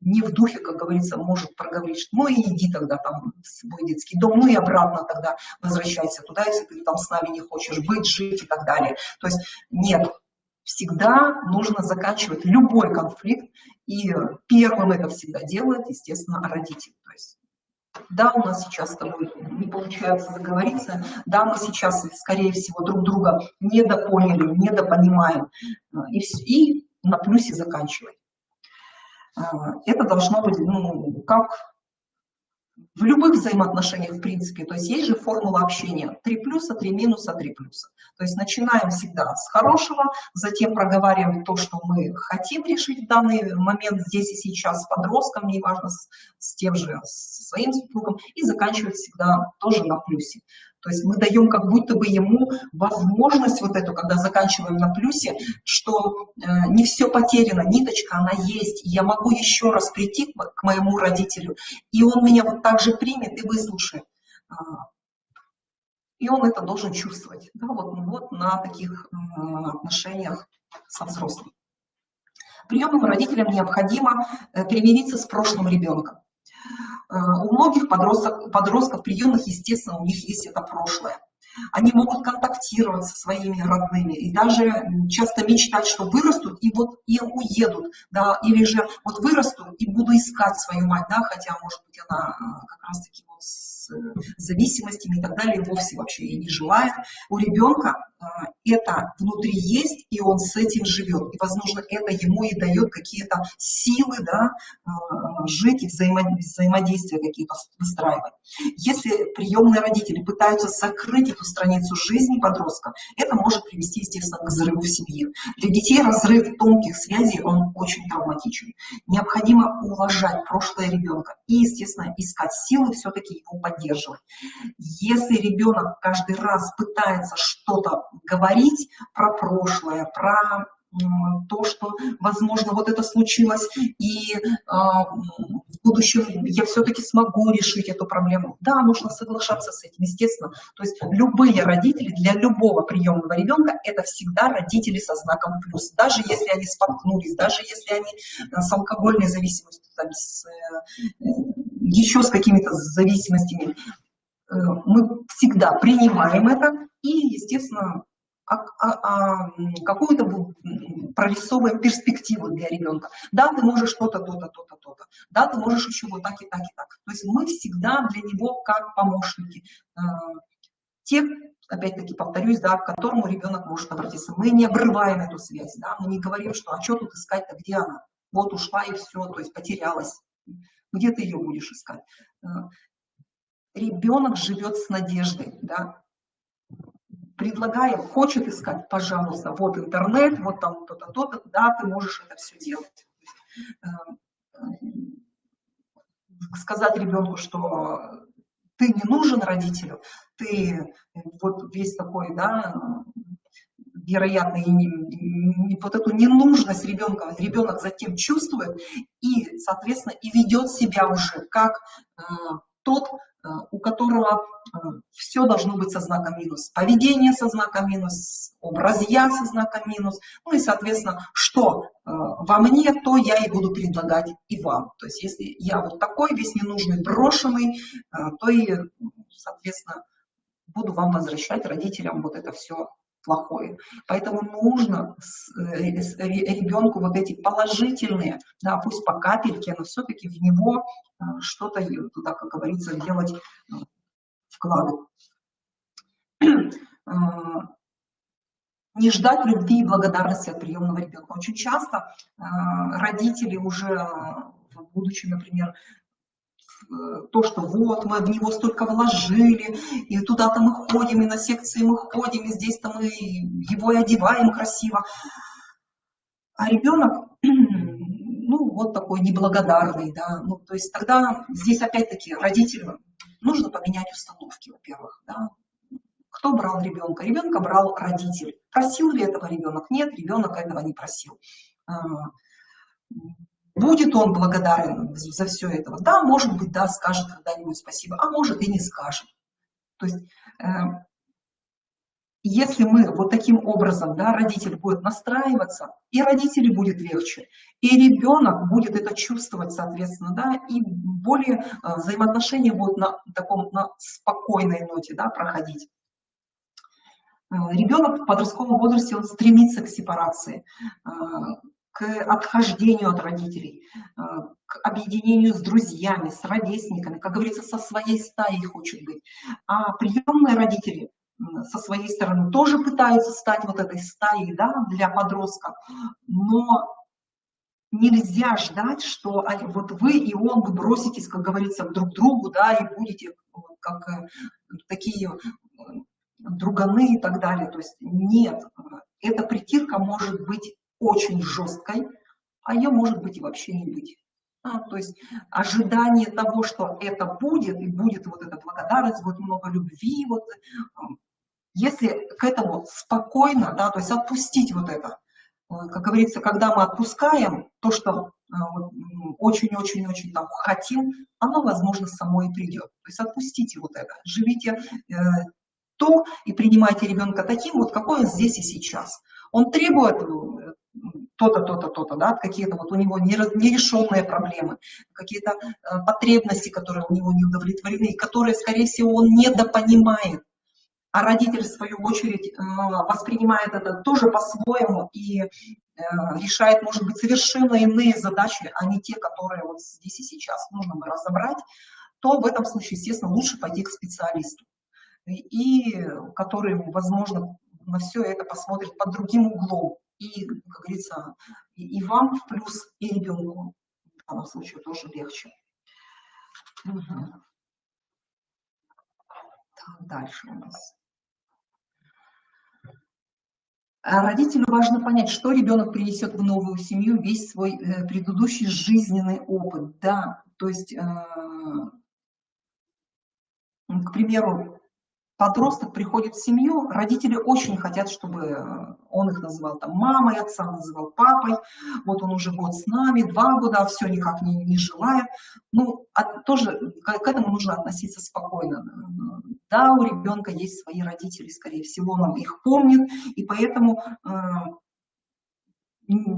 не в духе, как говорится, может проговорить, что ну и иди тогда там в свой детский дом, ну и обратно тогда возвращайся туда, если ты там с нами не хочешь быть, жить и так далее. То есть нет, всегда нужно заканчивать любой конфликт, и первым это всегда делает, естественно, родитель. То есть, да, у нас сейчас с тобой не получается договориться, да, мы сейчас, скорее всего, друг друга недопоняли, недопонимаем, и на плюсе заканчивать. Это должно быть, ну, как в любых взаимоотношениях, в принципе. То есть есть же формула общения: 3 плюса, 3 минуса, 3 плюса. То есть начинаем всегда с хорошего, затем проговариваем то, что мы хотим решить в данный момент, здесь и сейчас, с подростком, неважно, с тем же, со своим супругом, и заканчивать всегда тоже на плюсе. То есть мы даем как будто бы ему возможность вот эту, когда заканчиваем на плюсе, что не все потеряно, ниточка, она есть, и я могу еще раз прийти к моему родителю, и он меня вот так же примет и выслушает. И он это должен чувствовать, да, вот на таких отношениях со взрослым. Приемным родителям необходимо примириться с прошлым ребенком. У многих подростков приемных, естественно, у них есть это прошлое. Они могут контактировать со своими родными и даже часто мечтать, что вырастут и вот и уедут, да, или же вот вырасту и буду искать свою мать, да, хотя, может быть, она как раз-таки вот с зависимостями и так далее, вовсе вообще и не желает. У ребенка это внутри есть, и он с этим живет. И, возможно, это ему и дает какие-то силы, да, жить и взаимодействия какие-то выстраивать. Если приемные родители пытаются закрыть эту страницу жизни подростка, это может привести, естественно, к взрыву в семье. Для детей разрыв тонких связей, он очень травматичен. Необходимо уважать прошлое ребенка и, естественно, искать силы все-таки его поддерживать. Если ребенок каждый раз пытается что-то говорить про прошлое, про то, что, возможно, вот это случилось, и в будущем я все-таки смогу решить эту проблему. Да, нужно соглашаться с этим, естественно. То есть любые родители для любого приемного ребенка это всегда родители со знаком плюс. Даже если они споткнулись, даже если они с алкогольной зависимостью, там, еще с какими-то зависимостями, мы всегда принимаем это и, естественно, какую-то прорисовываем перспективу для ребенка. Да, ты можешь что-то, то-то, то-то, то-то. Да, ты можешь еще вот так и так и так. То есть мы всегда для него как помощники. Те, опять-таки повторюсь, да, к которому ребенок может обратиться. Мы не обрываем эту связь, да, мы не говорим, что а что тут искать-то, где она? Вот ушла и все, то есть потерялась. Где ты ее будешь искать? Ребенок живет с надеждой, да. Предлагаем, хочет искать, пожалуйста, вот интернет, вот там то-то, то-то, да, ты можешь это все делать. Сказать ребенку, что ты не нужен родителю, ты вот весь такой, да, вероятно, вот эту ненужность ребенка, ребенок затем чувствует и, соответственно, и ведет себя уже как тот, у которого все должно быть со знаком минус. Поведение со знаком минус, образ «я» со знаком минус. Ну и, соответственно, что во мне, то я и буду предлагать и вам. То есть если я вот такой весь ненужный, брошенный, то и, соответственно, буду вам возвращать, родителям, вот это все плохое. Поэтому нужно ребенку вот эти положительные, да, пусть по капельке, но все-таки в него что-то туда, как говорится, делать вклады. Не ждать любви и благодарности от приемного ребенка. Очень часто родители уже, будучи, например, то, что вот мы в него столько вложили, и туда-то мы ходим, и на секции мы ходим, и здесь-то мы его и одеваем красиво. А ребенок, ну, вот такой неблагодарный, да, ну, то есть тогда здесь опять-таки родителю нужно поменять установки, во-первых, да. Кто брал ребенка? Ребенка брал родитель. Просил ли этого ребенок? Нет, ребенок этого не просил. Будет он благодарен за все это? Да, может быть, да, скажет когда-нибудь спасибо, а может и не скажет. То есть, если мы вот таким образом, да, родитель будет настраиваться, и родителю будет легче, и ребенок будет это чувствовать, соответственно, да, и более взаимоотношения будут на таком, на спокойной ноте, да, проходить. Ребенок в подростковом возрасте, он стремится к сепарации, к отхождению от родителей, к объединению с друзьями, с ровесниками, как говорится, со своей стаей хочет быть. А приемные родители со своей стороны тоже пытаются стать вот этой стаей, да, для подростка, но нельзя ждать, что вот вы и он, вы броситесь, как говорится, друг к другу, да, и будете как такие друганы и так далее. То есть нет, эта притирка может быть очень жесткой, а ее может быть и вообще не быть. То есть ожидание того, что это будет, и будет вот эта благодарность, будет много любви, вот, если к этому спокойно, да, то есть отпустить вот это, как говорится, когда мы отпускаем то, что очень-очень-очень там хотим, оно, возможно, само и придет. То есть отпустите вот это, живите то и принимайте ребенка таким, вот какой он здесь и сейчас. Он требует то-то, то-то, то-то, да, какие-то вот у него нерешенные проблемы, какие-то потребности, которые у него не удовлетворены, которые, скорее всего, он недопонимает. А родитель, в свою очередь, воспринимает это тоже по-своему и решает, может быть, совершенно иные задачи, а не те, которые вот здесь и сейчас нужно бы разобрать, то в этом случае, естественно, лучше пойти к специалисту, и который, возможно, на все это посмотрит под другим углом. И, как говорится, и вам в плюс, и ребенку в данном случае тоже легче. Угу. Так, дальше у нас. Родителю важно понять, что ребенок принесет в новую семью, весь свой предыдущий жизненный опыт. Да, то есть, к примеру, подросток приходит в семью, родители очень хотят, чтобы он их называл там мамой, отца называл папой, вот он уже год с нами, 2 года, а все никак не желает. Ну, тоже к этому нужно относиться спокойно. Да, у ребенка есть свои родители, скорее всего, он их помнит, и поэтому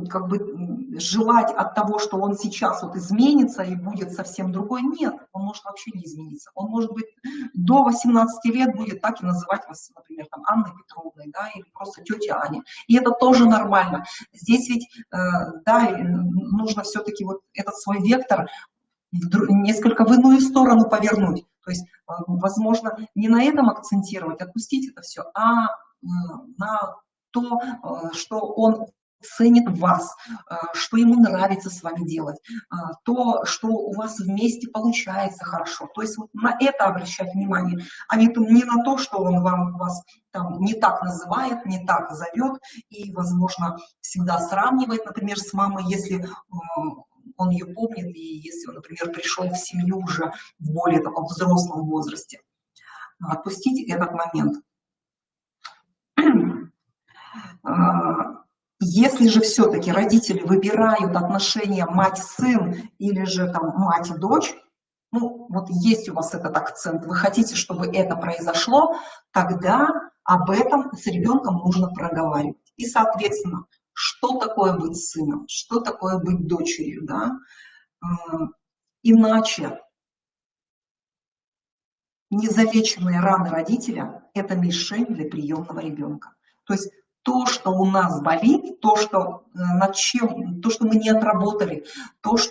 как бы желать от того, что он сейчас вот изменится и будет совсем другой, нет, он может вообще не измениться. Он может быть до 18 лет будет так и называть вас, например, там, Анной Петровной, да, или просто тетя Аня. И это тоже нормально. Здесь ведь, да, нужно все-таки вот этот свой вектор несколько в иную сторону повернуть. То есть, возможно, не на этом акцентировать, отпустить это все, а на то, что он ценит вас, что ему нравится с вами делать, то, что у вас вместе получается хорошо. То есть вот на это обращать внимание, а не на то, что он вас там не так называет, не так зовет и, возможно, всегда сравнивает, например, с мамой, если он ее помнит, и если он, например, пришел в семью уже в более таком взрослом возрасте. Отпустить этот момент. Если же все-таки родители выбирают отношения мать-сын или же там мать-дочь, ну вот есть у вас этот акцент, вы хотите, чтобы это произошло, тогда об этом с ребенком нужно проговаривать. И, соответственно, что такое быть сыном, что такое быть дочерью, да? Иначе незалеченные раны родителя – это мишень для приемного ребенка. То есть то, что у нас болит, то, что мы не отработали, то, с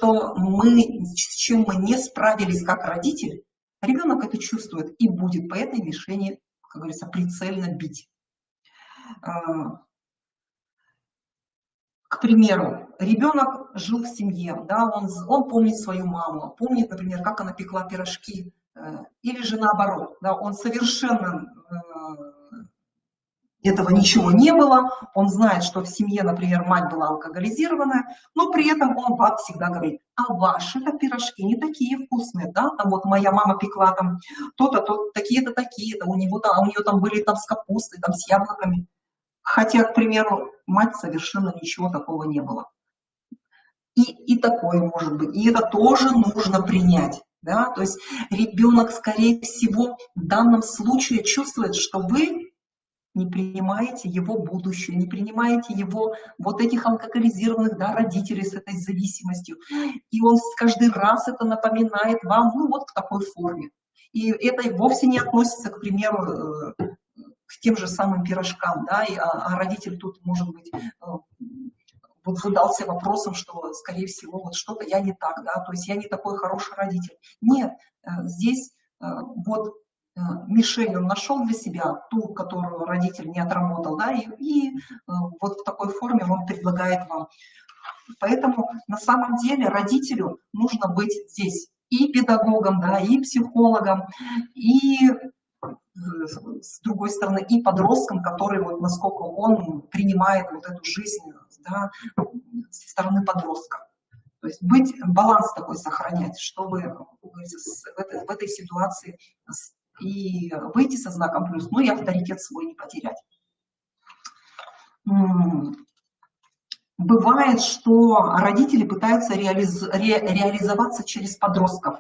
чем мы не справились как родитель, ребенок это чувствует и будет по этой мишени, как говорится, прицельно бить. К примеру, ребенок жил в семье, да, он помнит свою маму, помнит, например, как она пекла пирожки, или же наоборот, да, он совершенно этого ничего не было, он знает, что в семье, например, мать была алкоголизированная, но при этом он вам всегда говорит, а ваши-то пирожки не такие вкусные, да, там вот моя мама пекла там то-то, такие-то, такие-то, у нее там были там с капустой, там с яблоками, хотя, к примеру, мать совершенно ничего такого не было. И такое может быть, и это тоже нужно принять. Да? То есть ребенок, скорее всего, в данном случае чувствует, что вы не принимаете его будущее, не принимаете его вот этих алкоголизированных, да, родителей с этой зависимостью. И он каждый раз это напоминает вам, ну вот в такой форме. И это вовсе не относится, к примеру, к тем же самым пирожкам, да, а родитель тут, может быть, вот задался вопросом, что, скорее всего, вот что-то я не так, да, то есть я не такой хороший родитель. Нет, здесь вот мишень он нашел для себя, ту, которую родитель не отработал, да, и вот в такой форме он предлагает вам. Поэтому на самом деле родителю нужно быть здесь и педагогом, да, и психологом, и с другой стороны, и подростком, который вот насколько он принимает вот эту жизнь, да, со стороны подростка. То есть баланс такой сохранять, чтобы в этой ситуации и выйти со знаком плюс, но и авторитет свой не потерять. Бывает, что родители пытаются реализоваться через подростков.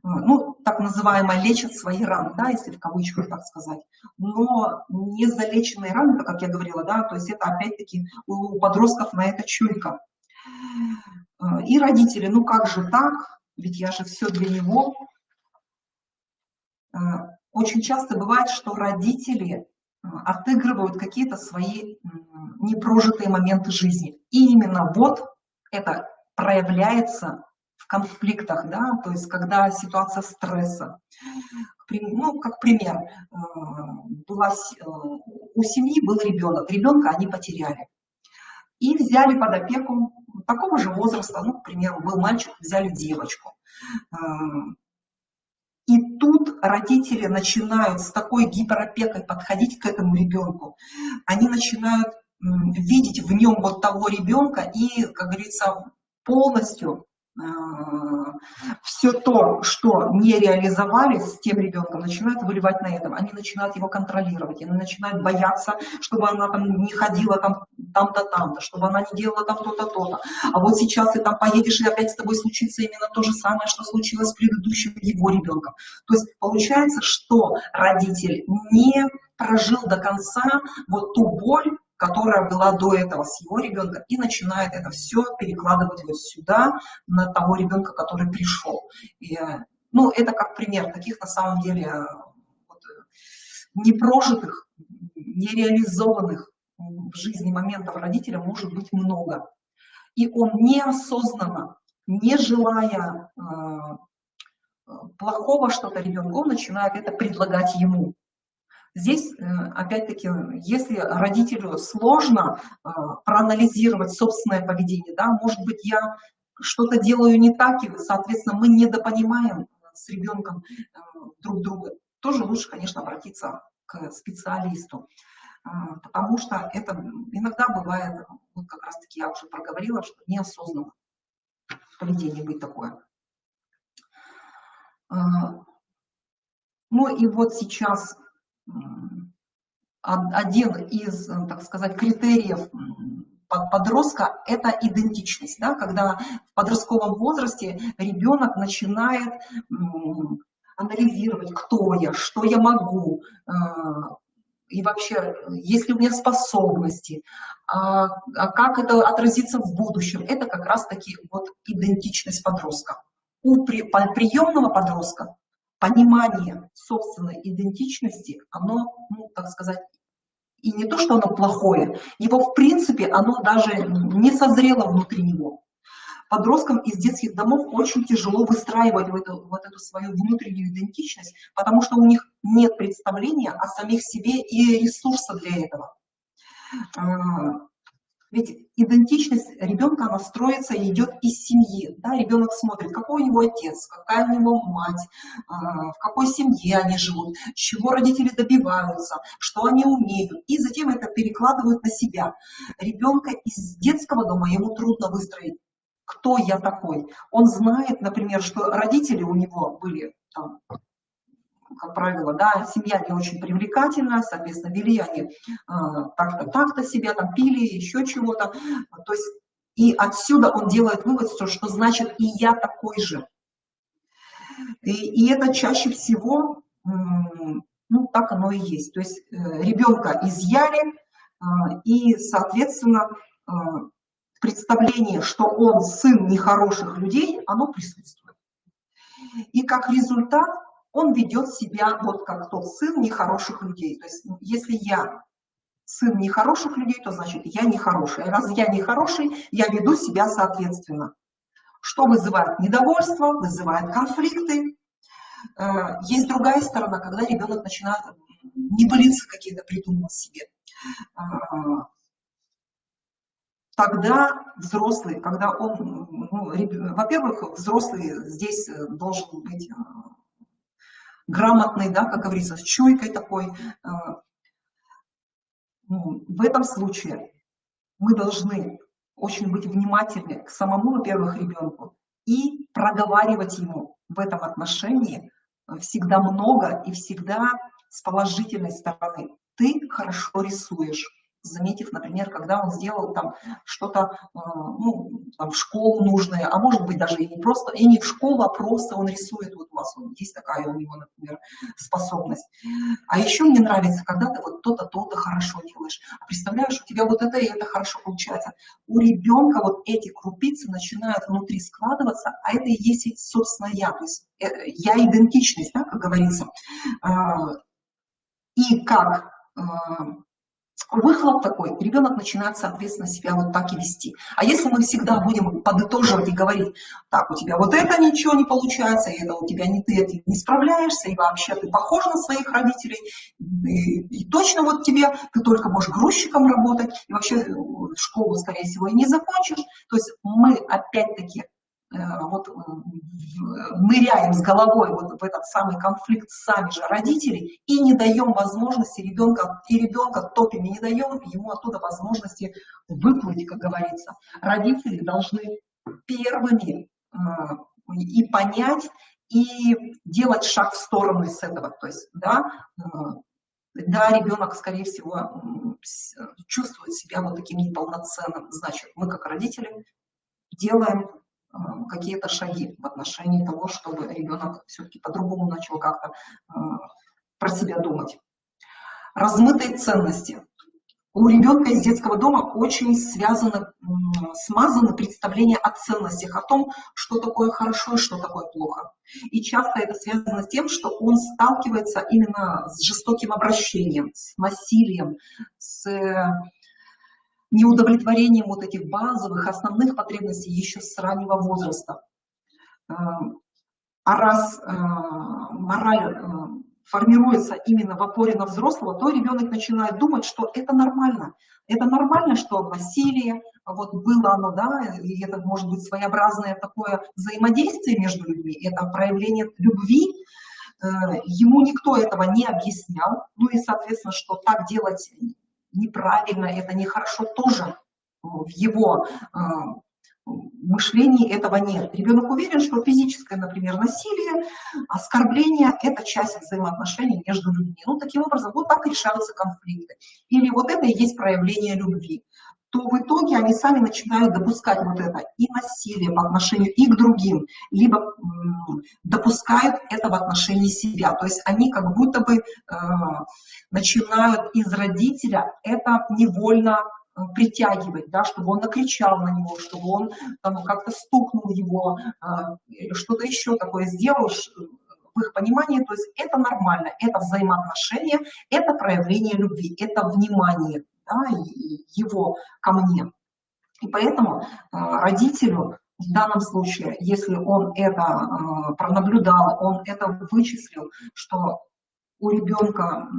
Ну, так называемое, лечат свои раны, да, если в кавычках так сказать. Но незалеченные раны, как я говорила, да, то есть это опять-таки у подростков на это чуйка. И родители, ну как же так, ведь я же все для него. Очень часто бывает, что родители отыгрывают какие-то свои непрожитые моменты жизни. И именно вот это проявляется в в конфликтах, да, то есть когда ситуация стресса. Ну, как пример, у семьи был ребенок, ребенка они потеряли. И взяли под опеку такого же возраста, ну, к примеру, был мальчик, взяли девочку. И тут родители начинают с такой гиперопекой подходить к этому ребенку. Они начинают видеть в нем вот того ребенка и, как говорится, полностью все то, что не реализовали с тем ребенком, начинают выливать на этом. Они начинают его контролировать, они начинают бояться, чтобы она там не ходила там-то, там-то, чтобы она не делала там то-то, то-то. А вот сейчас ты там поедешь, и опять с тобой случится именно то же самое, что случилось с предыдущим его ребенком. То есть получается, что родитель не прожил до конца вот ту боль, которая была до этого с его ребенком, и начинает это все перекладывать вот сюда, на того ребенка, который пришел. И, ну, это как пример таких, на самом деле, вот, непрожитых, нереализованных в жизни моментов родителя может быть много. И он неосознанно, не желая плохого что-то ребенку, он начинает это предлагать ему. Здесь, опять-таки, если родителю сложно проанализировать собственное поведение, да, может быть, я что-то делаю не так, и, соответственно, мы недопонимаем с ребенком друг друга, тоже лучше, конечно, обратиться к специалисту, потому что это иногда бывает, вот как раз-таки я уже проговорила, что неосознанно поведение будет такое. Ну и вот сейчас один из, так сказать, критериев подростка – это идентичность, да, когда в подростковом возрасте ребенок начинает анализировать, кто я, что я могу, и вообще, есть ли у меня способности, как это отразится в будущем. Это как раз-таки вот идентичность подростка. У приемного подростка понимание собственной идентичности, оно, ну, так сказать, и не то, что оно плохое, его, в принципе, оно даже не созрело внутри него. Подросткам из детских домов очень тяжело выстраивать вот эту свою внутреннюю идентичность, потому что у них нет представления о самих себе и ресурса для этого. Ведь идентичность ребенка, она строится и идет из семьи. Да? Ребенок смотрит, какой у него отец, какая у него мать, в какой семье они живут, чего родители добиваются, что они умеют. И затем это перекладывают на себя. Ребенка из детского дома ему трудно выстроить. Кто я такой? Он знает, например, что родители у него были там, как правило, да, семья не очень привлекательная, соответственно, вели они так-то себя, там, пили, еще чего-то. То есть, и отсюда он делает вывод, что значит и я такой же. И это чаще всего, ну, так оно и есть. То есть ребенка изъяли, и, соответственно, представление, что он сын нехороших людей, оно присутствует. И как результат он ведет себя вот как тот сын нехороших людей. То есть если я сын нехороших людей, то значит я нехороший. Раз я нехороший, я веду себя соответственно. Что вызывает недовольство, вызывает конфликты. Есть другая сторона, когда ребенок начинает небылицы какие-то придумывать себе. Тогда взрослый, когда он, ну, во-первых, взрослый здесь должен быть грамотный, да, как говорится, с чуйкой такой. В этом случае мы должны очень быть внимательны к самому, во-первых, ребенку и проговаривать ему в этом отношении всегда много и всегда с положительной стороны. Ты хорошо рисуешь. Заметив, например, когда он сделал там что-то, ну, там, в школу нужное, а может быть даже и не просто, и не в школу, а просто он рисует, вот у вас есть такая у него, например, способность. А еще мне нравится, когда ты вот то-то, то-то хорошо делаешь. Представляешь, у тебя вот это и это хорошо получается. У ребенка вот эти крупицы начинают внутри складываться, а это и есть, собственно, я. То есть я идентичность, да, как говорится. И как выхлоп такой, ребенок начинает, соответственно, себя вот так и вести. А если мы всегда будем подытоживать и говорить, так, у тебя вот это ничего не получается, и это у тебя не ты этим не справляешься, и вообще ты похож на своих родителей, и точно вот тебе, ты только можешь грузчиком работать, и вообще школу, скорее всего, и не закончишь. То есть мы опять-таки вот ныряем с головой вот в этот самый конфликт сами же родители и не даем возможности ребенка, и ребенка топим, и не даем ему оттуда возможности выплыть, как говорится. Родители должны первыми и понять, и делать шаг в сторону с этого. То есть, да, ребенок, скорее всего, чувствует себя вот таким неполноценным. Значит, мы как родители делаем какие-то шаги в отношении того, чтобы ребенок все-таки по-другому начал как-то про себя думать. Размытые ценности. У ребенка из детского дома очень смазаны представления о ценностях, о том, что такое хорошо и что такое плохо. И часто это связано с тем, что он сталкивается именно с жестоким обращением, с насилием, с неудовлетворением вот этих базовых, основных потребностей еще с раннего возраста. А раз мораль формируется именно в опоре на взрослого, то ребенок начинает думать, что это нормально. Это нормально, что насилие, вот было оно, да, и это может быть своеобразное такое взаимодействие между людьми, это проявление любви. Ему никто этого не объяснял, ну и, соответственно, что так делать неправильно, это нехорошо тоже в его мышлении этого нет. Ребенок уверен, что физическое, например, насилие, оскорбление – это часть взаимоотношений между людьми. Ну, таким образом, вот так решаются конфликты. Или вот это и есть проявление любви. То в итоге они сами начинают допускать вот это и насилие по отношению и к другим, либо допускают это в отношении себя. То есть они как будто бы начинают из родителя это невольно притягивать, да, чтобы он накричал на него, чтобы он как-то стукнул его, или что-то еще такое сделал в их понимании. То есть это нормально, это взаимоотношения, это проявление любви, это внимание, да, его ко мне. И поэтому родителю в данном случае, если он это пронаблюдал, он это вычислил, что у ребенка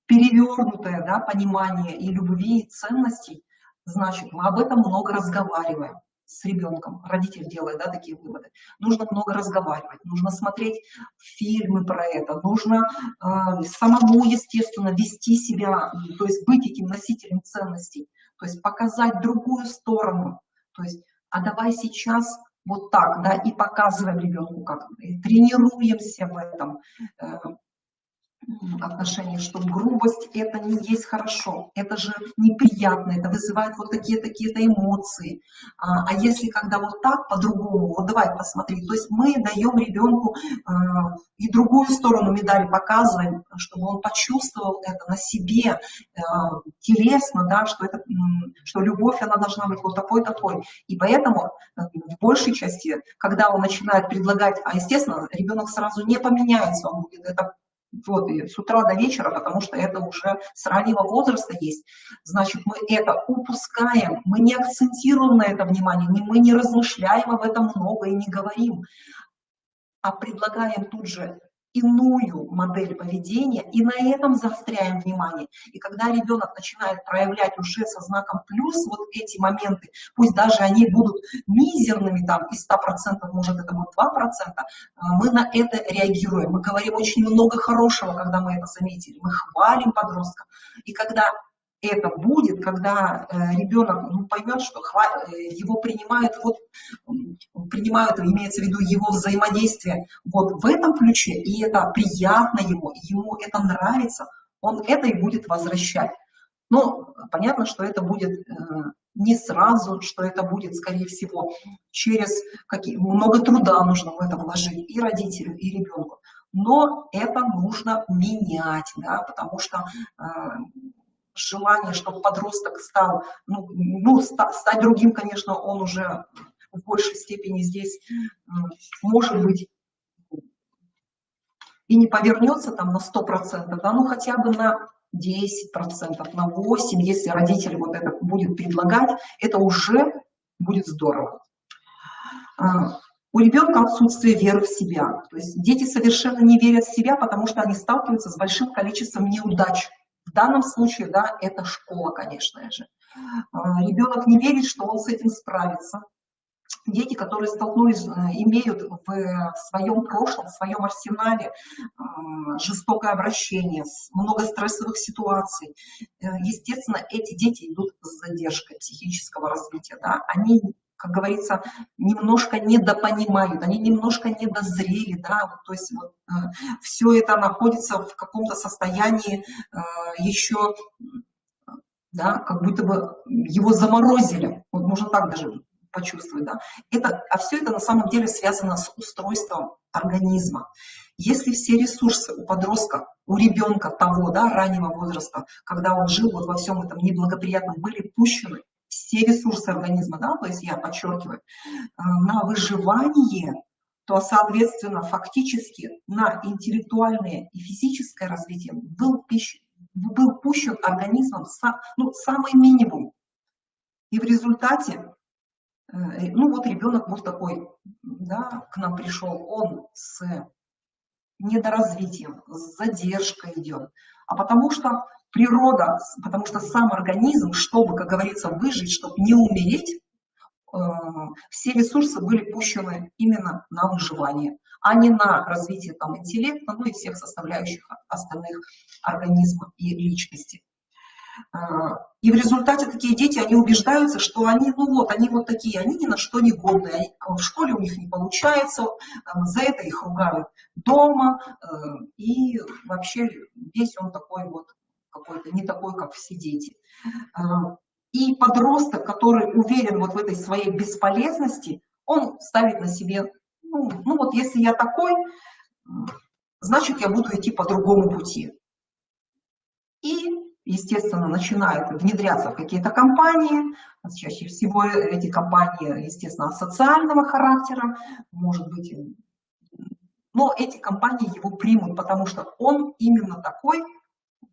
перевернутое, да, понимание и любви, и ценностей, значит, мы об этом много разговариваем с ребенком. Родитель делает, да, такие выводы. Нужно много разговаривать, нужно смотреть фильмы про это, нужно самому, естественно, вести себя, то есть быть этим носителем ценностей, то есть показать другую сторону. То есть, а давай сейчас вот так, да, и показываем ребенку, как тренируемся в этом отношении, что грубость – это не есть хорошо, это же неприятно, это вызывает вот такие-то эмоции. А если когда вот так, по-другому, вот давай посмотри, то есть мы даем ребенку и другую сторону медали показываем, чтобы он почувствовал это на себе, телесно, да, что любовь, она должна быть вот такой-такой. И поэтому в большей части, когда он начинает предлагать, а естественно, ребенок сразу не поменяется, он будет это вот, и с утра до вечера, потому что это уже с раннего возраста есть. Значит, мы это упускаем, мы не акцентируем на это внимание, мы не размышляем об этом много и не говорим, а предлагаем тут же иную модель поведения и на этом заостряем внимание. И когда ребенок начинает проявлять уже со знаком плюс вот эти моменты, пусть даже они будут мизерными, там из 100%, может это будет 2%, мы на это реагируем. Мы говорим очень много хорошего, когда мы это заметили, мы хвалим подростка. И когда это будет, когда ребенок поймет, что его принимают, имеется в виду его взаимодействие вот в этом ключе, и это приятно ему это нравится, он это и будет возвращать. Но понятно, что это будет не сразу, что это будет, скорее всего, через много труда нужно в это вложить и родителю, и ребенку. Но это нужно менять, да, потому что желание, чтобы подросток стал, стать другим, конечно, он уже в большей степени здесь, может быть, и не повернется там на 100%, да, но хотя бы на 10%, на 8%, если родитель вот это будет предлагать, это уже будет здорово. У ребенка отсутствие веры в себя. То есть дети совершенно не верят в себя, потому что они сталкиваются с большим количеством неудач. В данном случае, да, это школа, конечно же. Ребенок не верит, что он с этим справится. Дети, которые столкнулись, имеют в своем прошлом, в своем арсенале жестокое обращение, много стрессовых ситуаций. Естественно, эти дети идут с задержкой психического развития. Да? Они, как говорится, немножко недопонимают, они немножко недозрели. Да? То есть вот, все это находится в каком-то состоянии еще, да, как будто бы его заморозили. Вот можно так даже почувствовать, да. А все это на самом деле связано с устройством организма. Если все ресурсы у подростка, у ребенка того, да, раннего возраста, когда он жил вот во всем этом неблагоприятном, были пущены все ресурсы организма, да, то есть я подчеркиваю, на выживание, то, соответственно, фактически на интеллектуальное и физическое развитие был пущен организмом самый минимум. И в результате, ну вот ребенок вот такой, да, к нам пришел, он с недоразвитием, с задержкой идет. А потому что природа, потому что сам организм, чтобы, как говорится, выжить, чтобы не умереть, все ресурсы были пущены именно на выживание, а не на развитие там интеллекта, ну и всех составляющих остальных организма и личности. И в результате такие дети, они убеждаются, что они, ну вот, они вот такие, они ни на что не годные, в школе у них не получается, за это их ругают дома, и вообще весь он такой вот, какой-то не такой, как все дети. И подросток, который уверен вот в этой своей бесполезности, он ставит на себе, ну вот если я такой, значит я буду идти по другому пути. И, естественно, начинают внедряться в какие-то компании, чаще всего эти компании, естественно, социального характера, может быть, но эти компании его примут, потому что он именно такой,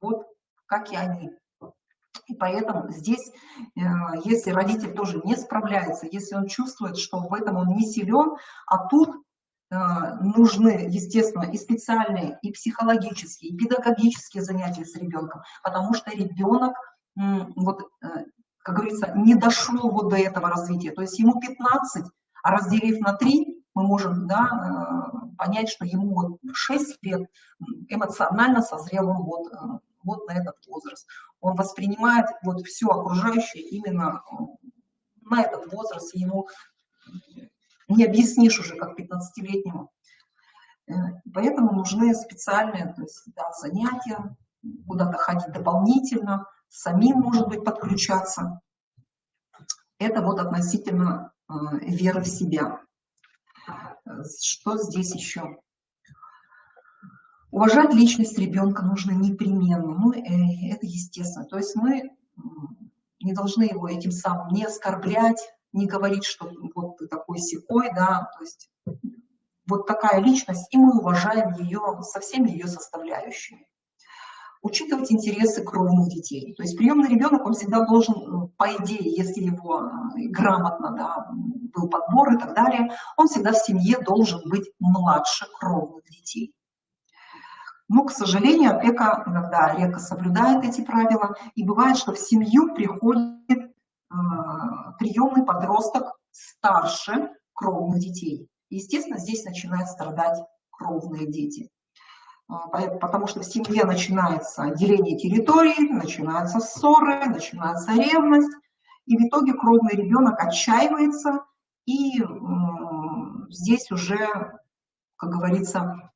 вот как и они. И поэтому здесь, если родитель тоже не справляется, если он чувствует, что в этом он не силен, а тут нужны, естественно, и специальные, и психологические, и педагогические занятия с ребенком, потому что ребенок, вот, как говорится, не дошел вот до этого развития. То есть ему 15, а разделив на 3, мы можем, да, понять, что ему вот 6 лет эмоционально созрел он вот на этот возраст. Он воспринимает вот все окружающее именно на этот возраст, ему не объяснишь уже, как 15-летнему. Поэтому нужны специальные, то есть, да, занятия, куда-то ходить дополнительно, самим, может быть, подключаться. Это вот относительно веры в себя. Что здесь еще? Уважать личность ребенка нужно непременно, ну, это естественно. То есть мы не должны его этим самым не оскорблять, не говорить, что вот ты такой сякой, да, то есть вот такая личность, и мы уважаем ее со всеми ее составляющими. Учитывать интересы кровных детей. То есть приемный ребенок, он всегда должен, по идее, если его грамотно, да, был подбор и так далее, он всегда в семье должен быть младше кровных детей. Но, к сожалению, опека иногда редко соблюдает эти правила, и бывает, что в семью приходит приемный подросток старше кровных детей. И, естественно, здесь начинают страдать кровные дети. Потому что в семье начинается деление территории, начинаются ссоры, начинается ревность, и в итоге кровный ребенок отчаивается, и здесь уже, как говорится,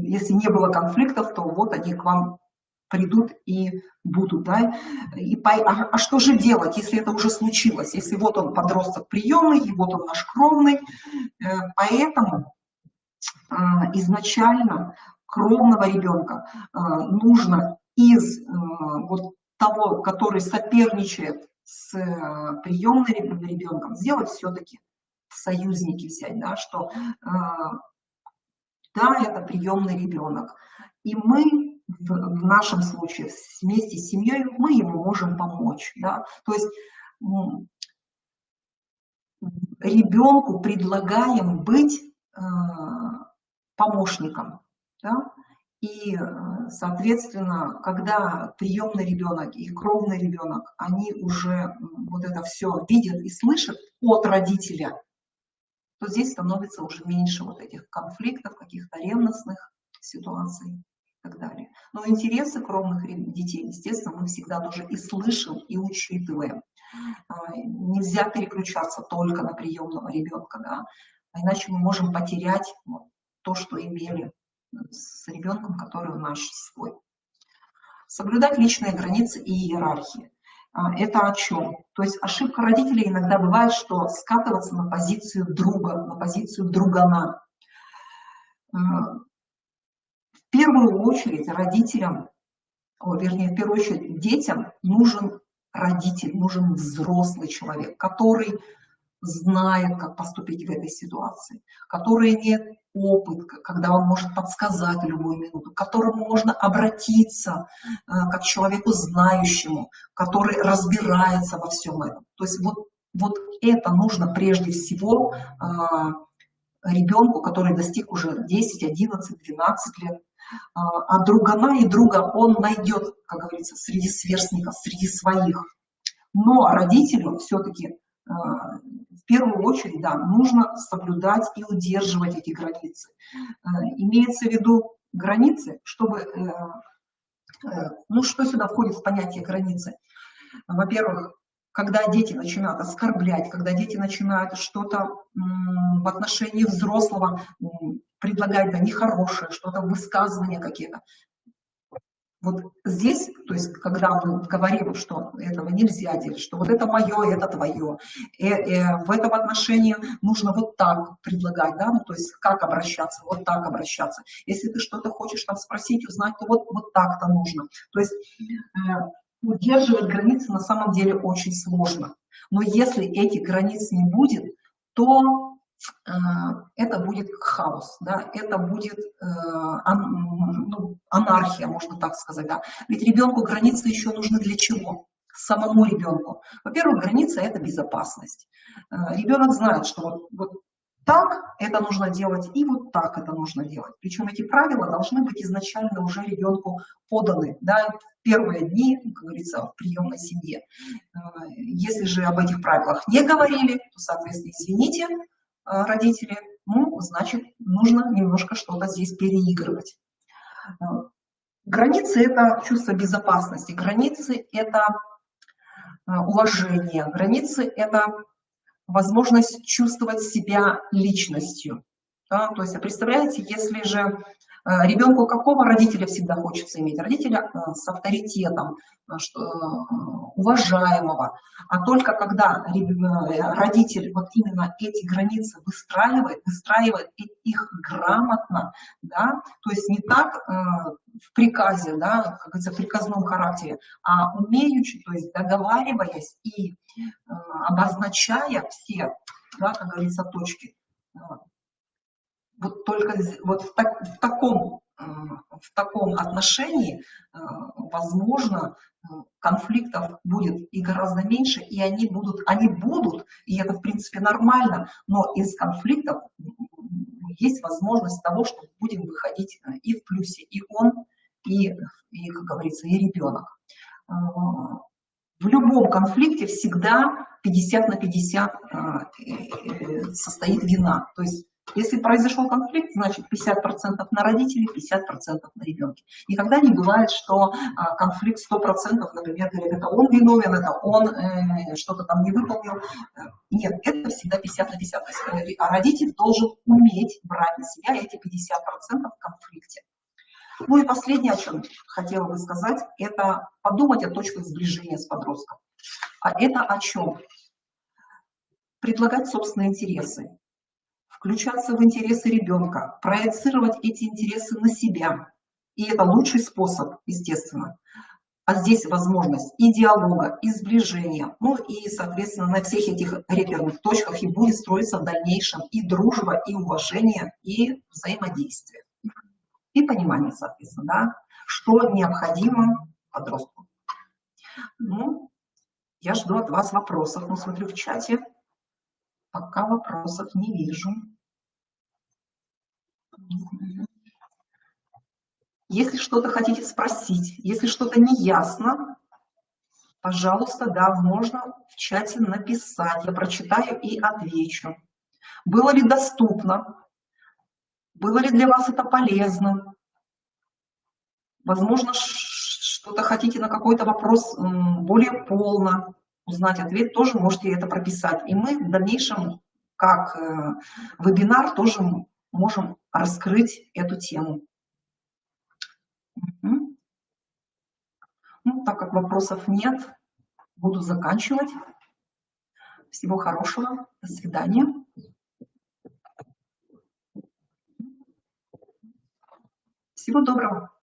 если не было конфликтов, то вот они к вам придут и будут. Да? А что же делать, если это уже случилось? Если вот он подросток приемный, и вот он наш кровный. Поэтому изначально кровного ребенка нужно из вот того, который соперничает с приемным ребенком, сделать все-таки союзники взять, да, что да, это приемный ребенок. И мы в нашем случае вместе с семьей мы ему можем помочь. Да? То есть ребенку предлагаем быть помощником. Да? И, соответственно, когда приемный ребенок и кровный ребенок, они уже вот это все видят и слышат от родителя, то здесь становится уже меньше вот этих конфликтов, каких-то ревностных ситуаций и так далее. Но интересы кровных детей, естественно, мы всегда тоже и слышим, и учитываем. Нельзя переключаться только на приемного ребенка, да? Иначе мы можем потерять то, что имели с ребенком, который наш свой. Соблюдать личные границы и иерархии. Это о чем? То есть ошибка родителей иногда бывает, что скатываться на позицию друга, на позицию другана. В первую очередь родителям, вернее, в первую очередь детям нужен родитель, нужен взрослый человек, который знает, как поступить в этой ситуации, который имеет опыт, когда он может подсказать в любую минуту, к которому можно обратиться как к человеку знающему, который разбирается во всем этом. То есть вот это нужно прежде всего ребенку, который достиг уже 10, 11, 12 лет. А другана и друга он найдет, как говорится, среди сверстников, среди своих. Но родителю все-таки в первую очередь, да, нужно соблюдать и удерживать эти границы. Имеется в виду границы, чтобы, ну что сюда входит в понятие границы? Во-первых, когда дети начинают оскорблять, когда дети начинают что-то в отношении взрослого предлагать, да, нехорошее, что-то, высказывания какие-то. Вот здесь, то есть, когда мы говорим, что этого нельзя делать, что вот это мое, это твое, в этом отношении нужно вот так предлагать, да, ну, то есть, как обращаться, вот так обращаться. Если ты что-то хочешь там спросить, узнать, то вот так-то нужно. То есть, удерживать границы на самом деле очень сложно. Но если этих границ не будет, то это будет хаос, да, это будет анархия, можно так сказать. Да. Ведь ребенку границы еще нужны для чего? Самому ребенку. Во-первых, граница – это безопасность. Ребенок знает, что вот так это нужно делать и вот так это нужно делать. Причем эти правила должны быть изначально уже ребенку поданы, да, в первые дни, как говорится, в приемной семье. Если же об этих правилах не говорили, то, соответственно, извините, родители, ну, значит, нужно немножко что-то здесь переигрывать. Границы – это чувство безопасности, границы – это уважение, границы – это возможность чувствовать себя личностью. Да? То есть, представляете, если же ребенку какого родителя всегда хочется иметь? Родителя с авторитетом, уважаемого. А только когда родитель вот именно эти границы выстраивает их грамотно, да, то есть не так в приказе, да, как говорится, в приказном характере, а умеючи, то есть договариваясь и обозначая все, да, как говорится, точки. Вот только вот в таком отношении, возможно, конфликтов будет и гораздо меньше, и они будут, и это, в принципе, нормально, но из конфликтов есть возможность того, что будем выходить и в плюсе, и он, и как говорится, и ребенок. В любом конфликте всегда 50 на 50 состоит вина. То есть, если произошел конфликт, значит 50% на родителей, 50% на ребенке. Никогда не бывает, что конфликт 100%, например, говорят, это он виновен, это он что-то там не выполнил. Нет, это всегда 50 на 50. А родитель должен уметь брать на себя эти 50% в конфликте. Ну и последнее, о чем хотела бы сказать, это подумать о точках сближения с подростком. А это о чем? Предлагать собственные интересы, включаться в интересы ребенка, проецировать эти интересы на себя. И это лучший способ, естественно. А здесь возможность и диалога, и сближения. Ну и, соответственно, на всех этих реперных точках и будет строиться в дальнейшем и дружба, и уважение, и взаимодействие. и понимание, соответственно, да, что необходимо подростку. Ну, я жду от вас вопросов, но смотрю в чате, пока вопросов не вижу. Если что-то хотите спросить, если что-то не ясно, пожалуйста, да, можно в чате написать, я прочитаю и отвечу. Было ли доступно? Было ли для вас это полезно? Возможно, что-то хотите на какой-то вопрос более полно узнать ответ, тоже можете это прописать. И мы в дальнейшем, как вебинар, тоже можем раскрыть эту тему. Ну, так как вопросов нет, буду заканчивать. Всего хорошего. До свидания. Всего доброго.